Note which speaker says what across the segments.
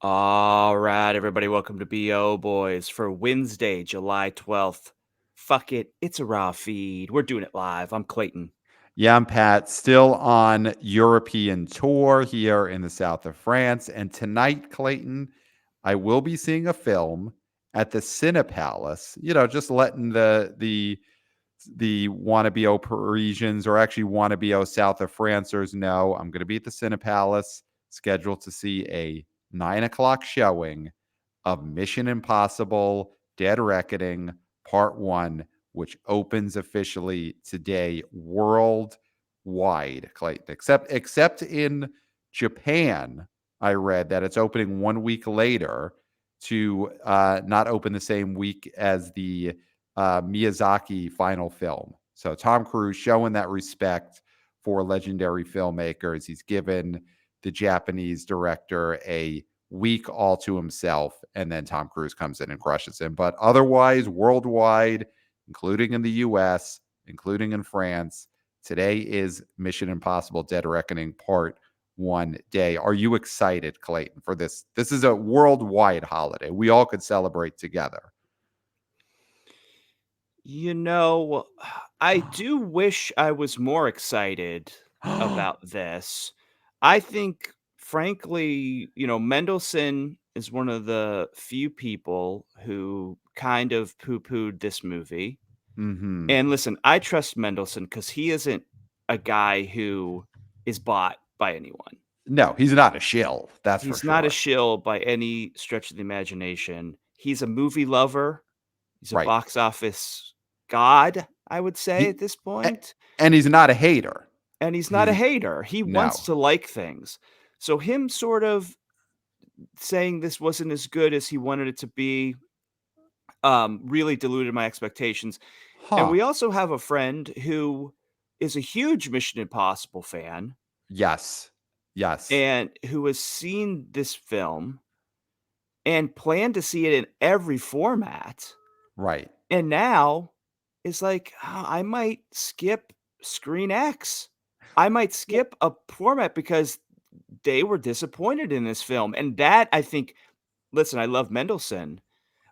Speaker 1: All right, everybody, welcome to BO Boys for Wednesday, July 12th. Fuck it, it's a raw feed. We're doing it live. I'm Clayton.
Speaker 2: Yeah, I'm Pat, still on European tour here in the south of France. And tonight, Clayton, I will be seeing a film at the Cine Palace. Just letting the wannabe Parisians or actually wannabe south of Francers know I'm going to be at the Cine Palace, scheduled to see a 9 o'clock showing of Mission Impossible Dead Reckoning Part 1, which opens officially today worldwide, Clayton. Except in Japan, I read that it's opening 1 week later to not open the same week as the Miyazaki final film. So Tom Cruise showing that respect for legendary filmmakers. He's given the Japanese director a week all to himself, and then Tom Cruise comes in and crushes him. But otherwise, worldwide, including in the US, including in France, today is Mission Impossible Dead Reckoning Part 1 day. Are you excited, Clayton, for this? This is a worldwide holiday. We all could celebrate together.
Speaker 1: You know, I do wish I was more excited about this. I think, frankly, Mendelssohn is one of the few people who kind of poo pooed this movie.
Speaker 2: Mm-hmm.
Speaker 1: And listen, I trust Mendelssohn because he isn't a guy who is bought by anyone.
Speaker 2: No, he's not a shill. That's for
Speaker 1: He's not a
Speaker 2: sure.
Speaker 1: shill by any stretch of the imagination. He's a movie lover. He's a
Speaker 2: Right.
Speaker 1: box office god, I would say
Speaker 2: He
Speaker 1: at this
Speaker 2: a-
Speaker 1: point.
Speaker 2: and he's not a hater.
Speaker 1: And he's not a
Speaker 2: He's
Speaker 1: hater. He wants
Speaker 2: no.
Speaker 1: to like things. So him sort of saying this wasn't as good as he wanted it to be really diluted my expectations. And
Speaker 2: Huh.
Speaker 1: we also have a friend who is a huge Mission Impossible fan
Speaker 2: Yes. Yes.
Speaker 1: and who has seen this film and planned to see it in every format.
Speaker 2: Right.
Speaker 1: And now is like, I might skip Screen X. I might
Speaker 2: Well,
Speaker 1: skip a format because they were disappointed in this film. And that, I think, listen, I love Mendelssohn,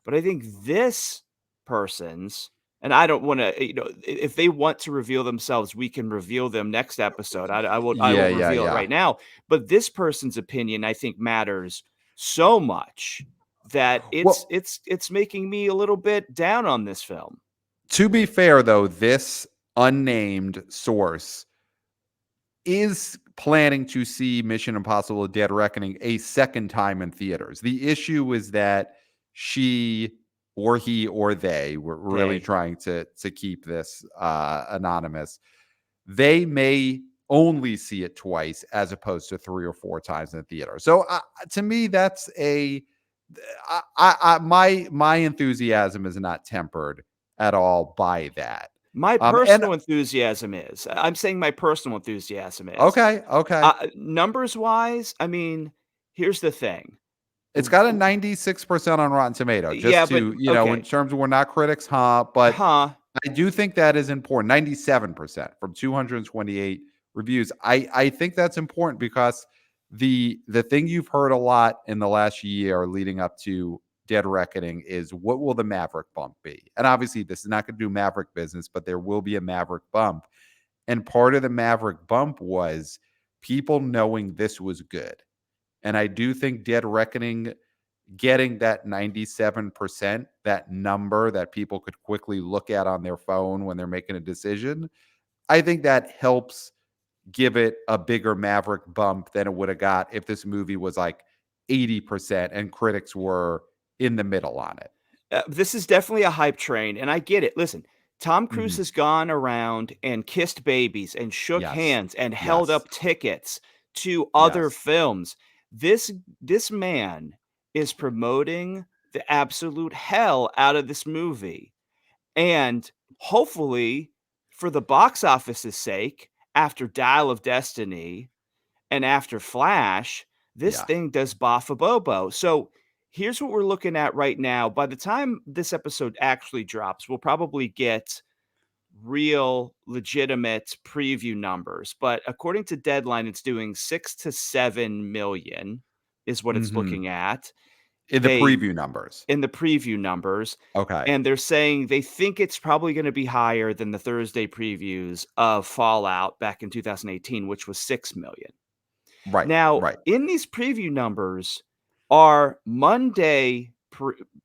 Speaker 1: but I think this person's, and I don't want to, if they want to reveal themselves, we can reveal them next episode. I
Speaker 2: yeah,
Speaker 1: won't
Speaker 2: yeah,
Speaker 1: reveal it
Speaker 2: yeah.
Speaker 1: right now. But this person's opinion, I think, matters so much that
Speaker 2: Well,
Speaker 1: it's making me a little bit down on this film.
Speaker 2: to be fair though, this unnamed source is planning to see Mission Impossible Dead Reckoning a second time in theaters. The issue is that she or he or they were really
Speaker 1: They,
Speaker 2: trying to keep this anonymous. They may only see it twice as opposed to 3 or 4 times in the theater. So to me, that's my enthusiasm is not tempered at all by that.
Speaker 1: my
Speaker 2: And
Speaker 1: personal enthusiasm is. I'm saying my personal enthusiasm is.
Speaker 2: okay, okay.
Speaker 1: Numbers wise, I mean, here's the thing.
Speaker 2: It's got a 96% on Rotten Tomato,
Speaker 1: Yeah,
Speaker 2: just
Speaker 1: but
Speaker 2: to, in
Speaker 1: okay.
Speaker 2: terms of we're not critics, huh? But
Speaker 1: Huh.
Speaker 2: I do think that is important. 97% from 228 reviews. I think that's important because the thing you've heard a lot in the last year leading up to Dead Reckoning is what will the Maverick bump be? And obviously this is not going to do Maverick business, but there will be a Maverick bump. And part of the Maverick bump was people knowing this was good. And I do think Dead Reckoning getting that 97%, that number that people could quickly look at on their phone when they're making a decision, I think that helps give it a bigger Maverick bump than it would have got if this movie was like 80% and critics were in the middle on it.
Speaker 1: This is definitely a hype train, and I get it. Listen, Tom Cruise
Speaker 2: Mhm.
Speaker 1: has gone around and kissed babies and shook
Speaker 2: Yes.
Speaker 1: hands and held
Speaker 2: Yes.
Speaker 1: up tickets to other
Speaker 2: Yes.
Speaker 1: films. This this man is promoting the absolute hell out of this movie. And hopefully, for the box office's sake, after Dial of Destiny and after Flash, this
Speaker 2: Yeah.
Speaker 1: thing does Bobo. So here's what we're looking at right now. By the time this episode actually drops, we'll probably get real, legitimate preview numbers. But according to Deadline, it's doing 6 to 7 million is what it's
Speaker 2: Mhm.
Speaker 1: looking at.
Speaker 2: In the
Speaker 1: They
Speaker 2: preview numbers.
Speaker 1: in the preview numbers,
Speaker 2: Okay.
Speaker 1: and they're saying they think it's probably gonna be higher than the Thursday previews of Fallout back in 2018, which was 6,000,000.
Speaker 2: Right,
Speaker 1: Now,
Speaker 2: right,
Speaker 1: in these preview numbers are Monday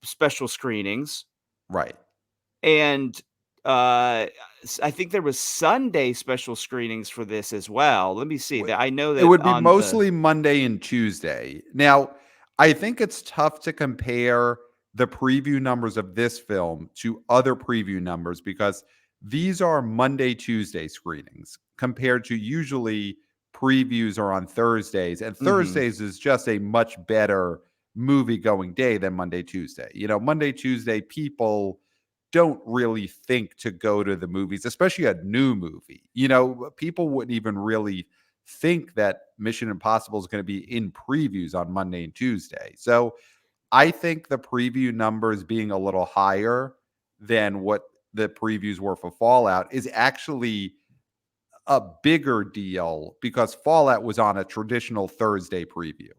Speaker 1: special screenings
Speaker 2: right.
Speaker 1: and, uh, I think there was Sunday special screenings for this as well. Let me see
Speaker 2: W
Speaker 1: that I know
Speaker 2: It
Speaker 1: that
Speaker 2: would be
Speaker 1: on the
Speaker 2: mostly Monday and Tuesday. Now, I think it's tough to compare the preview numbers of this film to other preview numbers because these are Monday, Tuesday screenings compared to usually previews are on Thursdays, and
Speaker 1: Mhm.
Speaker 2: Thursdays is just a much better movie-going day than Monday, Tuesday. Monday, Tuesday, people don't really think to go to the movies, especially a new movie. People wouldn't even really think that Mission Impossible is going to be in previews on Monday and Tuesday. So I think the preview numbers being a little higher than what the previews were for Fallout is actually a bigger deal because Fallout was on a traditional Thursday preview.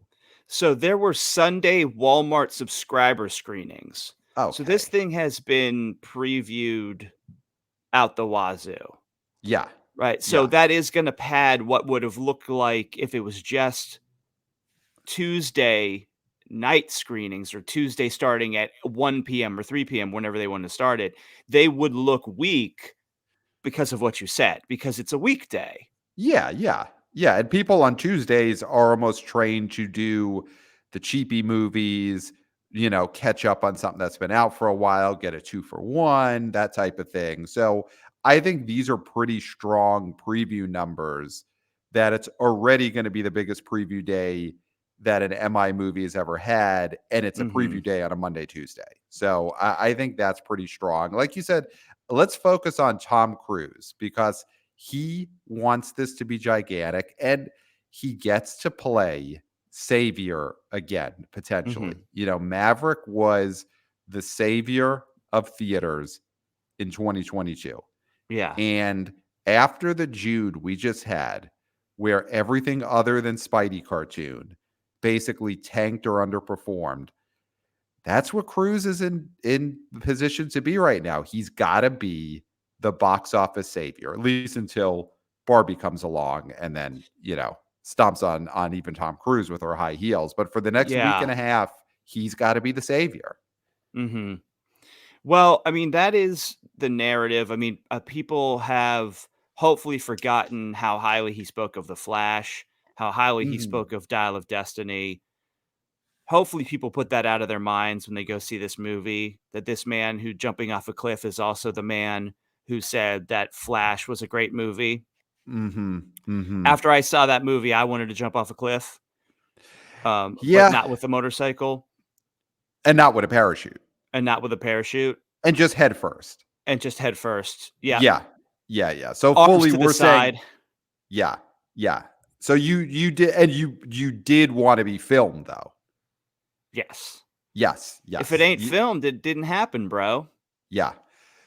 Speaker 1: So there were Sunday Walmart subscriber screenings. So this
Speaker 2: Okay.
Speaker 1: thing has been previewed out the wazoo,
Speaker 2: Yeah.
Speaker 1: right? So
Speaker 2: Yeah.
Speaker 1: that is gonna pad what would have looked like if it was just Tuesday night screenings or Tuesday starting at 1 PM or 3 PM, whenever they want to start it. They would look weak because of what you said, because it's a weekday.
Speaker 2: Yeah, yeah. Yeah, and people on Tuesdays are almost trained to do the cheapy movies, catch up on something that's been out for a while, get a 2 for 1, that type of thing. So, I think these are pretty strong preview numbers that it's already gonna be the biggest preview day that an MI movie has ever had, and it's a preview
Speaker 1: Mhm.
Speaker 2: day on a Monday, Tuesday. So, I think that's pretty strong. Like you said, let's focus on Tom Cruise because he wants this to be gigantic and he gets to play savior again, potentially.
Speaker 1: Mhm.
Speaker 2: Maverick was the savior of theaters in 2022.
Speaker 1: Yeah.
Speaker 2: And after the Jude we just had, where everything other than Spidey cartoon basically tanked or underperformed, that's what Cruz is in position to be right now. He's got to be the box office savior, at least until Barbie comes along and then, stomps on even Tom Cruise with her high heels. But for the next week and
Speaker 1: Yeah.
Speaker 2: a half, he's got to be the savior.
Speaker 1: Mhm. Well, I mean, that is the narrative. I mean, people have hopefully forgotten how highly he spoke of The Flash, how highly he
Speaker 2: Mhm.
Speaker 1: spoke of Dial of Destiny. Hopefully, people put that out of their minds when they go see this movie, that this man who jumping off a cliff is also the man who said that Flash was a great movie.
Speaker 2: Mhm. Mhm.
Speaker 1: After I saw that movie, I wanted to jump off a cliff, but
Speaker 2: Yeah,
Speaker 1: not with a motorcycle
Speaker 2: and not with a parachute.
Speaker 1: and not with a parachute
Speaker 2: And just head first.
Speaker 1: and just head first. Yeah,
Speaker 2: Yeah. Yeah, yeah. So
Speaker 1: arms
Speaker 2: fully
Speaker 1: to the
Speaker 2: we're saying
Speaker 1: side.
Speaker 2: yeah. Yeah. So you did and you did want to be filmed though.
Speaker 1: Yes.
Speaker 2: Yes,
Speaker 1: If it
Speaker 2: yes.
Speaker 1: ain't filmed, it didn't happen, bro.
Speaker 2: Yeah.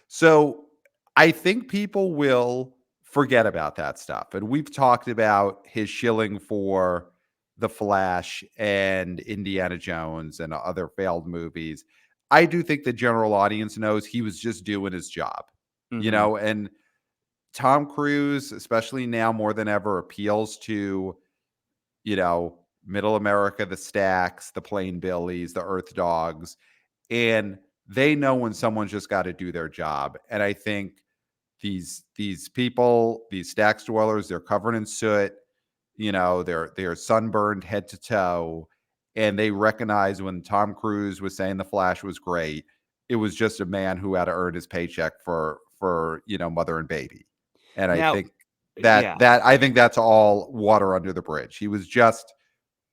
Speaker 2: So I think people will forget about that stuff. And we've talked about his shilling for The Flash and Indiana Jones and other failed movies. I do think the general audience knows he was just doing his job,
Speaker 1: Mhm.
Speaker 2: and Tom Cruise, especially now more than ever, appeals to, middle America, the Stacks, the Plain Billies, the Earth Dogs, and they know when someone's just got to do their job. And I think these people, these Stacks dwellers, they're covered in soot, they're sunburned head to toe, and they recognize when Tom Cruise was saying the Flash was great, it was just a man who had to earn his paycheck for mother and baby. And I
Speaker 1: Now
Speaker 2: think that
Speaker 1: yeah.
Speaker 2: that I think that's all water under the bridge. He was just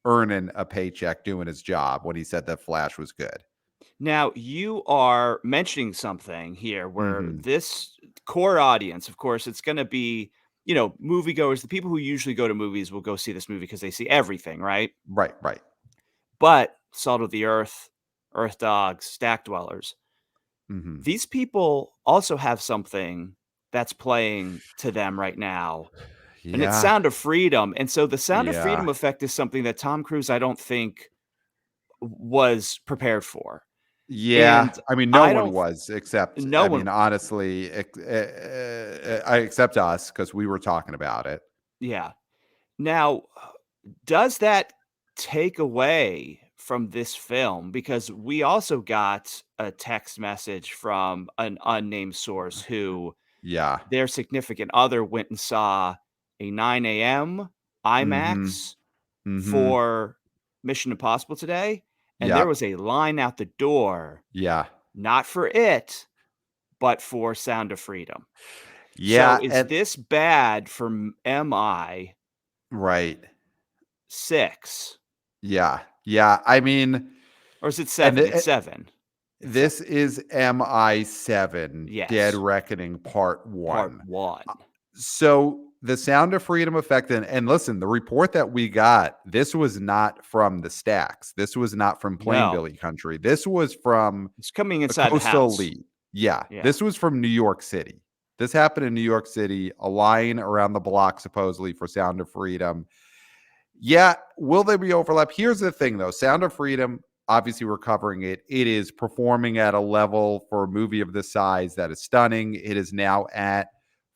Speaker 2: earning a paycheck doing his job when he said that Flash was good.
Speaker 1: Now, you are mentioning something here where
Speaker 2: Mhm.
Speaker 1: this core audience, of course, it's gonna be, moviegoers, the people who usually go to movies will go see this movie because they see everything, right?
Speaker 2: Right, right.
Speaker 1: But Salt of the Earth, Earth Dogs, Stack Dwellers,
Speaker 2: Mhm.
Speaker 1: these people also have something that's playing to them right now, and it's
Speaker 2: Yeah.
Speaker 1: Sound of Freedom, and so the Sound of
Speaker 2: Yeah.
Speaker 1: Freedom effect is something that Tom Cruise, I don't think was prepared for.
Speaker 2: Yeah,
Speaker 1: And
Speaker 2: I mean, no
Speaker 1: I
Speaker 2: one
Speaker 1: don't
Speaker 2: was except,
Speaker 1: no
Speaker 2: I
Speaker 1: one
Speaker 2: mean, honestly, I except us because we were talking about it.
Speaker 1: yeah. Now, does that take away from this film? Because we also got a text message from an unnamed source who
Speaker 2: Yeah.
Speaker 1: their significant other went and saw a 9 AM
Speaker 2: Mhm.
Speaker 1: IMAX
Speaker 2: Mhm.
Speaker 1: for Mission Impossible today, and there
Speaker 2: Yep.
Speaker 1: was a line out the door,
Speaker 2: Yeah.
Speaker 1: not for it, but for Sound of Freedom. So
Speaker 2: Yeah,
Speaker 1: is
Speaker 2: and
Speaker 1: this bad for MI
Speaker 2: right.
Speaker 1: 6?
Speaker 2: Yeah. Yeah, I mean,
Speaker 1: Or is it
Speaker 2: and
Speaker 1: 7? It's 7. It's 7.
Speaker 2: this is MI7 Dead
Speaker 1: Yes,
Speaker 2: Reckoning Part
Speaker 1: part
Speaker 2: 1.
Speaker 1: 1.
Speaker 2: So the Sound of Freedom effect, and listen, the report that we got, this was not from the stacks. This was not from
Speaker 1: No,
Speaker 2: Plainbilly country. This was from
Speaker 1: it's coming
Speaker 2: a
Speaker 1: inside the
Speaker 2: coastal
Speaker 1: house.
Speaker 2: elite. Yeah,
Speaker 1: Yeah.
Speaker 2: this was from New York City. This happened in New York City, a line around the block supposedly for Sound of Freedom. Yeah, will there be overlap? Here's the thing though. Sound of Freedom, obviously we're covering it. It is performing at a level for a movie of this size that is stunning. It is now at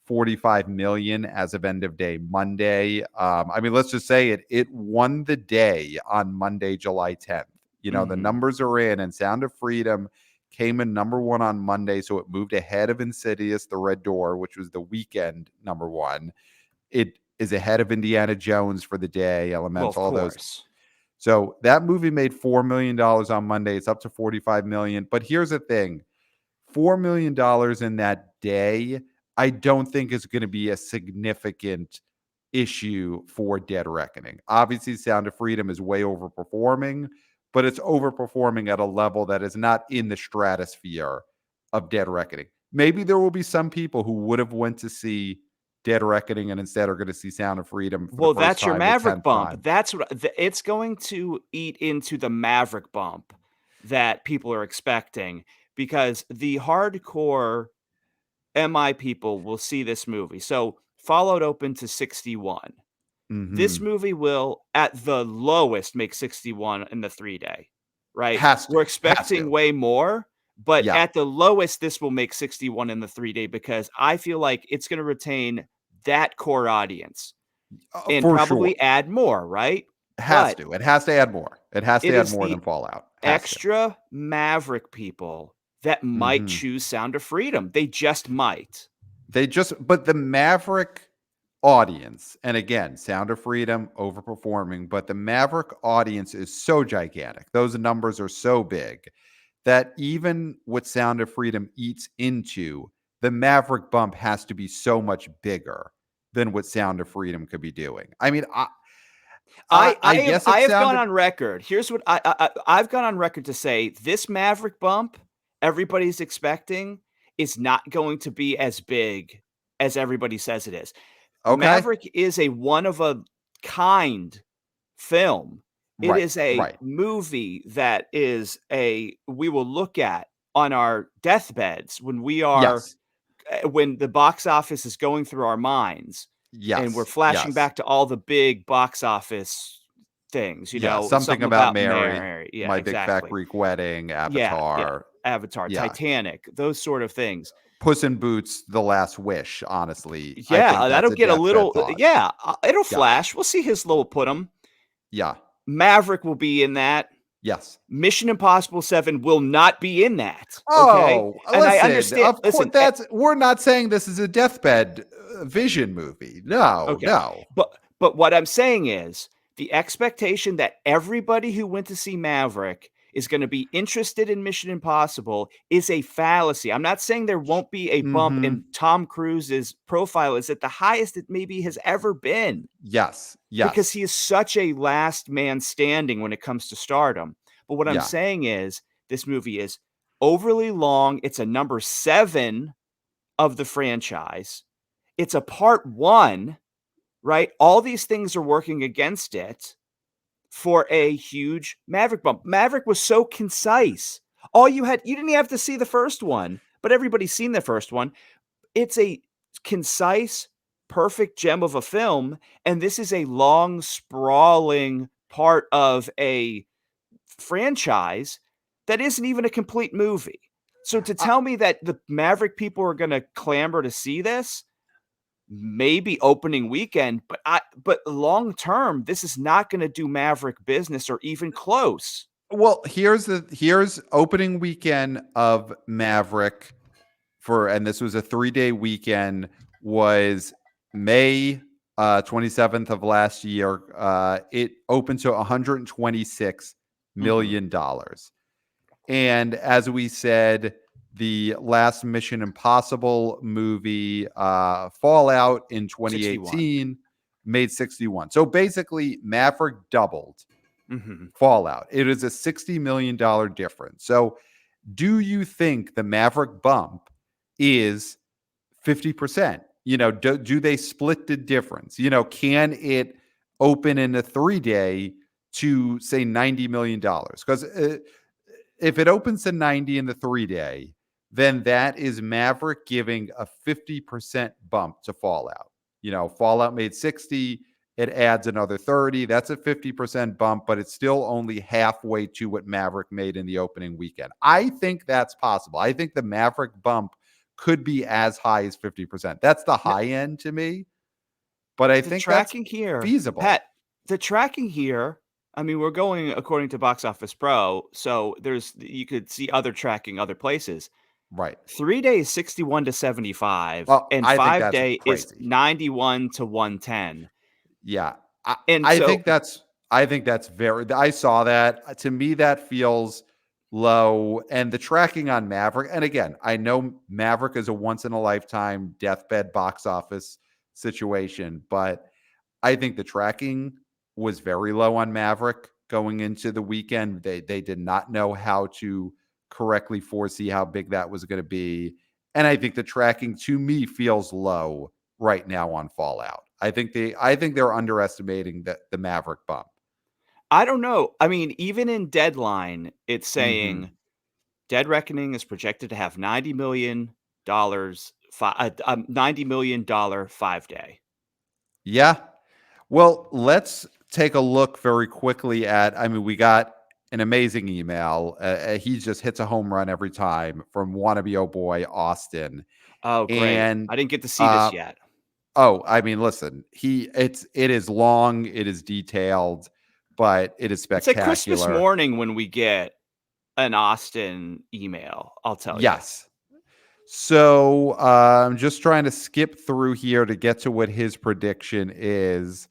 Speaker 2: 45 million as of end of day Monday. I mean, let's just say it won the day on Monday, July 10th. You know, the
Speaker 1: Mhm.
Speaker 2: numbers are in, and Sound of Freedom came in number one on Monday, so it moved ahead of Insidious, The Red Door, which was the weekend number one. It is ahead of Indiana Jones for the day,
Speaker 1: Well, of
Speaker 2: Elemental, all those.
Speaker 1: course.
Speaker 2: So that movie made $4 million on Monday. It's up to 45 million. But here's the thing: $4 million in that day, I don't think is going to be a significant issue for Dead Reckoning. Obviously, Sound of Freedom is way overperforming, but it's overperforming at a level that is not in the stratosphere of Dead Reckoning. Maybe there will be some people who would have went to see Dead Reckoning and instead are going to see Sound of Freedom for the
Speaker 1: Well,
Speaker 2: first
Speaker 1: that's your
Speaker 2: time, the
Speaker 1: Maverick
Speaker 2: 10th
Speaker 1: bump.
Speaker 2: time.
Speaker 1: That's what it's going to eat into the Maverick bump that people are expecting because the hardcore MI people will see this movie. So, Fallout opened to 61. This
Speaker 2: Mhm.
Speaker 1: movie will, at the lowest, make 61 in the 3-day, right?
Speaker 2: Has to.
Speaker 1: We're
Speaker 2: Has
Speaker 1: expecting
Speaker 2: to.
Speaker 1: way more, but
Speaker 2: Yeah.
Speaker 1: at the lowest, this will make 61 in the 3-day because I feel like it's gonna retain that core audience and
Speaker 2: For sure.
Speaker 1: probably add more, right?
Speaker 2: Has
Speaker 1: But
Speaker 2: to. It has to add more. It has to
Speaker 1: it
Speaker 2: add
Speaker 1: is
Speaker 2: more
Speaker 1: the
Speaker 2: than Fallout. Has to.
Speaker 1: extra Maverick people that might
Speaker 2: Mhm.
Speaker 1: choose Sound of Freedom. They just might.
Speaker 2: But the Maverick audience, and again, Sound of Freedom overperforming, but the Maverick audience is so gigantic. Those numbers are so big that even what Sound of Freedom eats into, the Maverick bump has to be so much bigger than what Sound of Freedom could be doing. I mean, I guess
Speaker 1: I
Speaker 2: it
Speaker 1: have gone
Speaker 2: sounded
Speaker 1: on record. Here's what I've gone on record to say: this Maverick bump everybody's expecting is not going to be as big as everybody says it is.
Speaker 2: okay.
Speaker 1: Maverick is a one of a kind film. It
Speaker 2: Right.
Speaker 1: is a
Speaker 2: Right.
Speaker 1: movie that is a we will look at on our deathbeds
Speaker 2: Yes.
Speaker 1: when the box office is going through our minds and we're
Speaker 2: Yes.
Speaker 1: flashing
Speaker 2: Yes.
Speaker 1: back to all the big box office things,
Speaker 2: Yeah, something
Speaker 1: something
Speaker 2: about
Speaker 1: about
Speaker 2: Mary,
Speaker 1: Mary. Yeah,
Speaker 2: My Big Fat
Speaker 1: exactly.
Speaker 2: Greek Wedding,
Speaker 1: Yeah, yeah.
Speaker 2: Avatar.
Speaker 1: Avatar,
Speaker 2: Yeah.
Speaker 1: Titanic, those sort of things.
Speaker 2: Puss in Boots, The Last Wish, honestly. I
Speaker 1: Yeah,
Speaker 2: think that's
Speaker 1: that'll
Speaker 2: a
Speaker 1: get a
Speaker 2: deathbed
Speaker 1: little
Speaker 2: thought.
Speaker 1: yeah, it'll
Speaker 2: Yeah.
Speaker 1: flash. We'll see his little put 'em.
Speaker 2: Yeah.
Speaker 1: Maverick will be in that.
Speaker 2: Yes.
Speaker 1: Mission Impossible 7 will not be in that, okay?
Speaker 2: Oh,
Speaker 1: And I
Speaker 2: listen,
Speaker 1: understand
Speaker 2: of course
Speaker 1: listen,
Speaker 2: that's we're not saying this is a deathbed vision movie. No,
Speaker 1: okay.
Speaker 2: no.
Speaker 1: But what I'm saying is the expectation that everybody who went to see Maverick is gonna be interested in Mission Impossible is a fallacy. I'm not saying there won't be a bump
Speaker 2: Mhm.
Speaker 1: in Tom Cruise's profile is at the highest it maybe has ever been
Speaker 2: Yes.
Speaker 1: because
Speaker 2: Yes.
Speaker 1: he is such a last man standing when it comes to stardom. But what I'm
Speaker 2: Yeah.
Speaker 1: saying is this movie is overly long. It's a number 7 of the franchise. It's a part 1, right? All these things are working against it for a huge Maverick bump. Maverick was so concise. You didn't even have to see the first one, but everybody's seen the first one. It's a concise, perfect gem of a film, and this is a long, sprawling part of a franchise that isn't even a complete movie. So to
Speaker 2: Uh,
Speaker 1: tell me that the Maverick people are going to clamor to see this, maybe opening weekend, but long term, this is not going to do Maverick business or even close.
Speaker 2: well, here's opening weekend of Maverick and this was a 3-day weekend, was May 27th of last year. It opened to $126
Speaker 1: Mhm.
Speaker 2: million. And as we said, the last Mission Impossible movie, Fallout in
Speaker 1: 61.
Speaker 2: 2018, made 61. So basically, Maverick doubled
Speaker 1: Mhm.
Speaker 2: Fallout. It is a $60 million difference. So do you think the Maverick bump is 50%? Do they split the difference? Can it open in a 3-day to say $90 million? Because if it opens to 90 in the 3-day, then that is Maverick giving a 50% bump to Fallout. Fallout made 60, it adds another 30. That's a 50% bump, but it's still only halfway to what Maverick made in the opening weekend. I think that's possible. I think the Maverick bump could be as high as 50%. That's the
Speaker 1: N
Speaker 2: high end to me, but I
Speaker 1: The
Speaker 2: think that's
Speaker 1: tracking here,
Speaker 2: feasible.
Speaker 1: Pat, the tracking here, I mean, we're going according to Box Office Pro, so you could see other tracking other places.
Speaker 2: Right.
Speaker 1: 3 days, 61 to 75,
Speaker 2: Well,
Speaker 1: and
Speaker 2: I think
Speaker 1: 5
Speaker 2: that's
Speaker 1: day is
Speaker 2: crazy.
Speaker 1: 91 to 110.
Speaker 2: Yeah. I,
Speaker 1: And
Speaker 2: I
Speaker 1: so
Speaker 2: think that's I think that's very I saw that. To me, that feels low. And the tracking on Maverick, and again, I know Maverick is a once in a lifetime deathbed box office situation, but I think the tracking was very low on Maverick going into the weekend. They did not know how to correctly foresee how big that was going to be. And I think the tracking to me feels low right now on Fallout. I think they're underestimating the Maverick bump.
Speaker 1: I don't know. I mean, even in Deadline, it's saying
Speaker 2: Mhm.
Speaker 1: Dead Reckoning is projected to have $90 million, $90 million 5 day.
Speaker 2: Yeah. Well, let's take a look very quickly at. I mean, we got an amazing email. He just hits a home run every time from wannabe oh boy Austin.
Speaker 1: Oh, great.
Speaker 2: And
Speaker 1: I didn't get to see
Speaker 2: uh,
Speaker 1: this yet.
Speaker 2: I mean, listen, it is long, it is detailed, but it is
Speaker 1: It's like Christmas
Speaker 2: spectacular.
Speaker 1: morning when we get an Austin email, I'll tell you.
Speaker 2: Yes. So I'm just trying to skip through here to get to what his prediction is.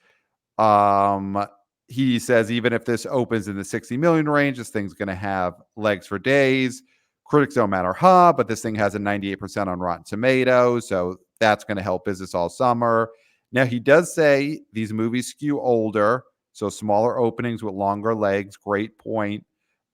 Speaker 2: Um, he says even if this opens in the 60 million range, this thing's going to have legs for days. Critics don't matter, but this thing has a 98% on Rotten Tomatoes, so that's going to help business all summer. Now he does say these movies skew older, so smaller openings with longer legs. Great point,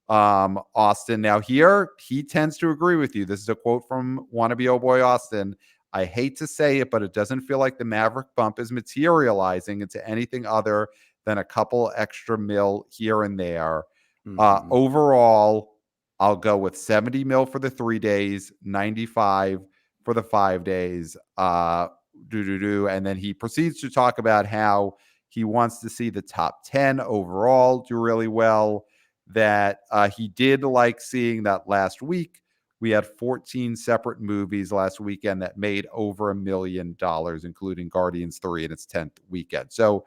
Speaker 2: Austin. Now here he tends to agree with you. This is a quote from wannabe oh boy Austin. I hate to say it, but it doesn't feel like the Maverick bump is materializing into anything other than a couple extra mil here and there.
Speaker 1: Mhm.
Speaker 2: Overall, I'll go with 70 mil for the 3 days, 95 for the 5 days. And then he proceeds to talk about how he wants to see the top 10 overall do really well. That he did like seeing that last week. We had 14 separate movies last weekend that made over $1 million, including Guardians 3 in its 10th weekend. So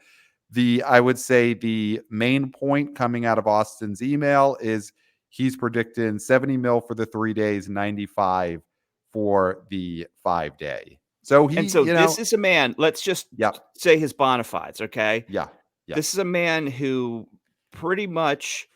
Speaker 2: I would say the main point coming out of Austin's email is he's predicting 70 mil for the 3 days, 95 for the 5 day. So
Speaker 1: And so
Speaker 2: he,
Speaker 1: this is a man, let's just
Speaker 2: yep,
Speaker 1: say his bona fides, okay?
Speaker 2: yeah, yeah,
Speaker 1: This is a man who pretty much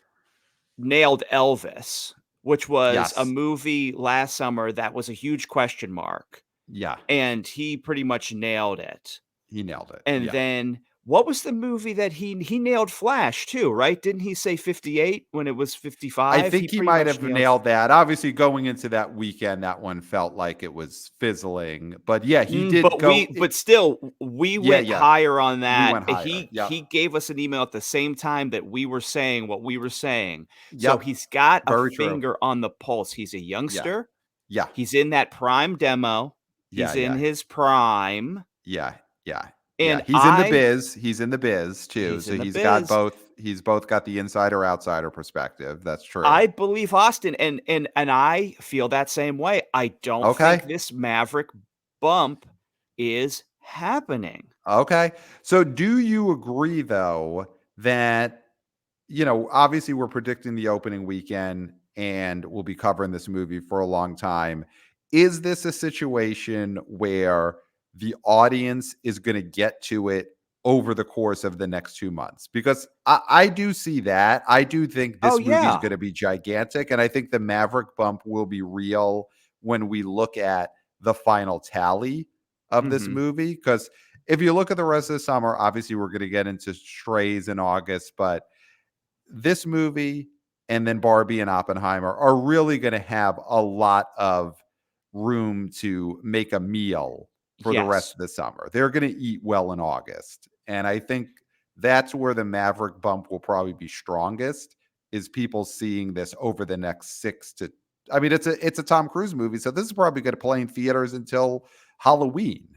Speaker 1: nailed Elvis, which was a
Speaker 2: yes,
Speaker 1: movie last summer that was a huge question mark,
Speaker 2: yeah,
Speaker 1: and he pretty much nailed it.
Speaker 2: he nailed it.
Speaker 1: And
Speaker 2: Yeah.
Speaker 1: then what was the movie that he nailed Flash too, right? Didn't he say 58 when it was
Speaker 2: I
Speaker 1: 55? He
Speaker 2: think he
Speaker 1: pretty
Speaker 2: might
Speaker 1: much
Speaker 2: have
Speaker 1: nailed
Speaker 2: nailed that. Obviously, going into that weekend, that one felt like it was fizzling. But yeah, he did go.
Speaker 1: But still, we
Speaker 2: Yeah,
Speaker 1: went
Speaker 2: yeah.
Speaker 1: higher on
Speaker 2: We
Speaker 1: that.
Speaker 2: went higher. Yep.
Speaker 1: He gave us an email at the same time that we were saying what we were saying. So
Speaker 2: Yep.
Speaker 1: he's got a
Speaker 2: Very true.
Speaker 1: finger on the pulse. He's a
Speaker 2: Yeah.
Speaker 1: youngster.
Speaker 2: Yeah.
Speaker 1: He's in that prime demo.
Speaker 2: Yeah.
Speaker 1: He's in
Speaker 2: Yeah.
Speaker 1: his prime.
Speaker 2: Yeah. Yeah. Yeah.
Speaker 1: And
Speaker 2: He's in the biz. He's in the biz too.
Speaker 1: he's
Speaker 2: So
Speaker 1: in the
Speaker 2: he's got
Speaker 1: biz.
Speaker 2: both. He's both got the insider outsider perspective. That's true.
Speaker 1: I believe Austin, and I feel that same way. I don't think
Speaker 2: Okay.
Speaker 1: this Maverick bump is happening.
Speaker 2: Okay. So do you agree though that obviously we're predicting the opening weekend and we'll be covering this movie for a long time. Is this a situation where the audience is going to get to it over the course of the next 2 months? Because I do see that. I do think
Speaker 1: Oh,
Speaker 2: this movie is
Speaker 1: yeah.
Speaker 2: going to be gigantic. And I think the Maverick bump will be real when we look at the final tally of this
Speaker 1: Mhm.
Speaker 2: movie. Because if you look at the rest of the summer, obviously we're going to get into strays in August, but this movie and then Barbie and Oppenheimer are really going to have a lot of room to make a meal for the rest
Speaker 1: Yes.
Speaker 2: of the summer. They're going to eat well in August. And I think that's where the Maverick bump will probably be strongest, is people seeing this over the next 6 to I mean it's a Tom Cruise movie, so this is probably going to play in theaters until Halloween.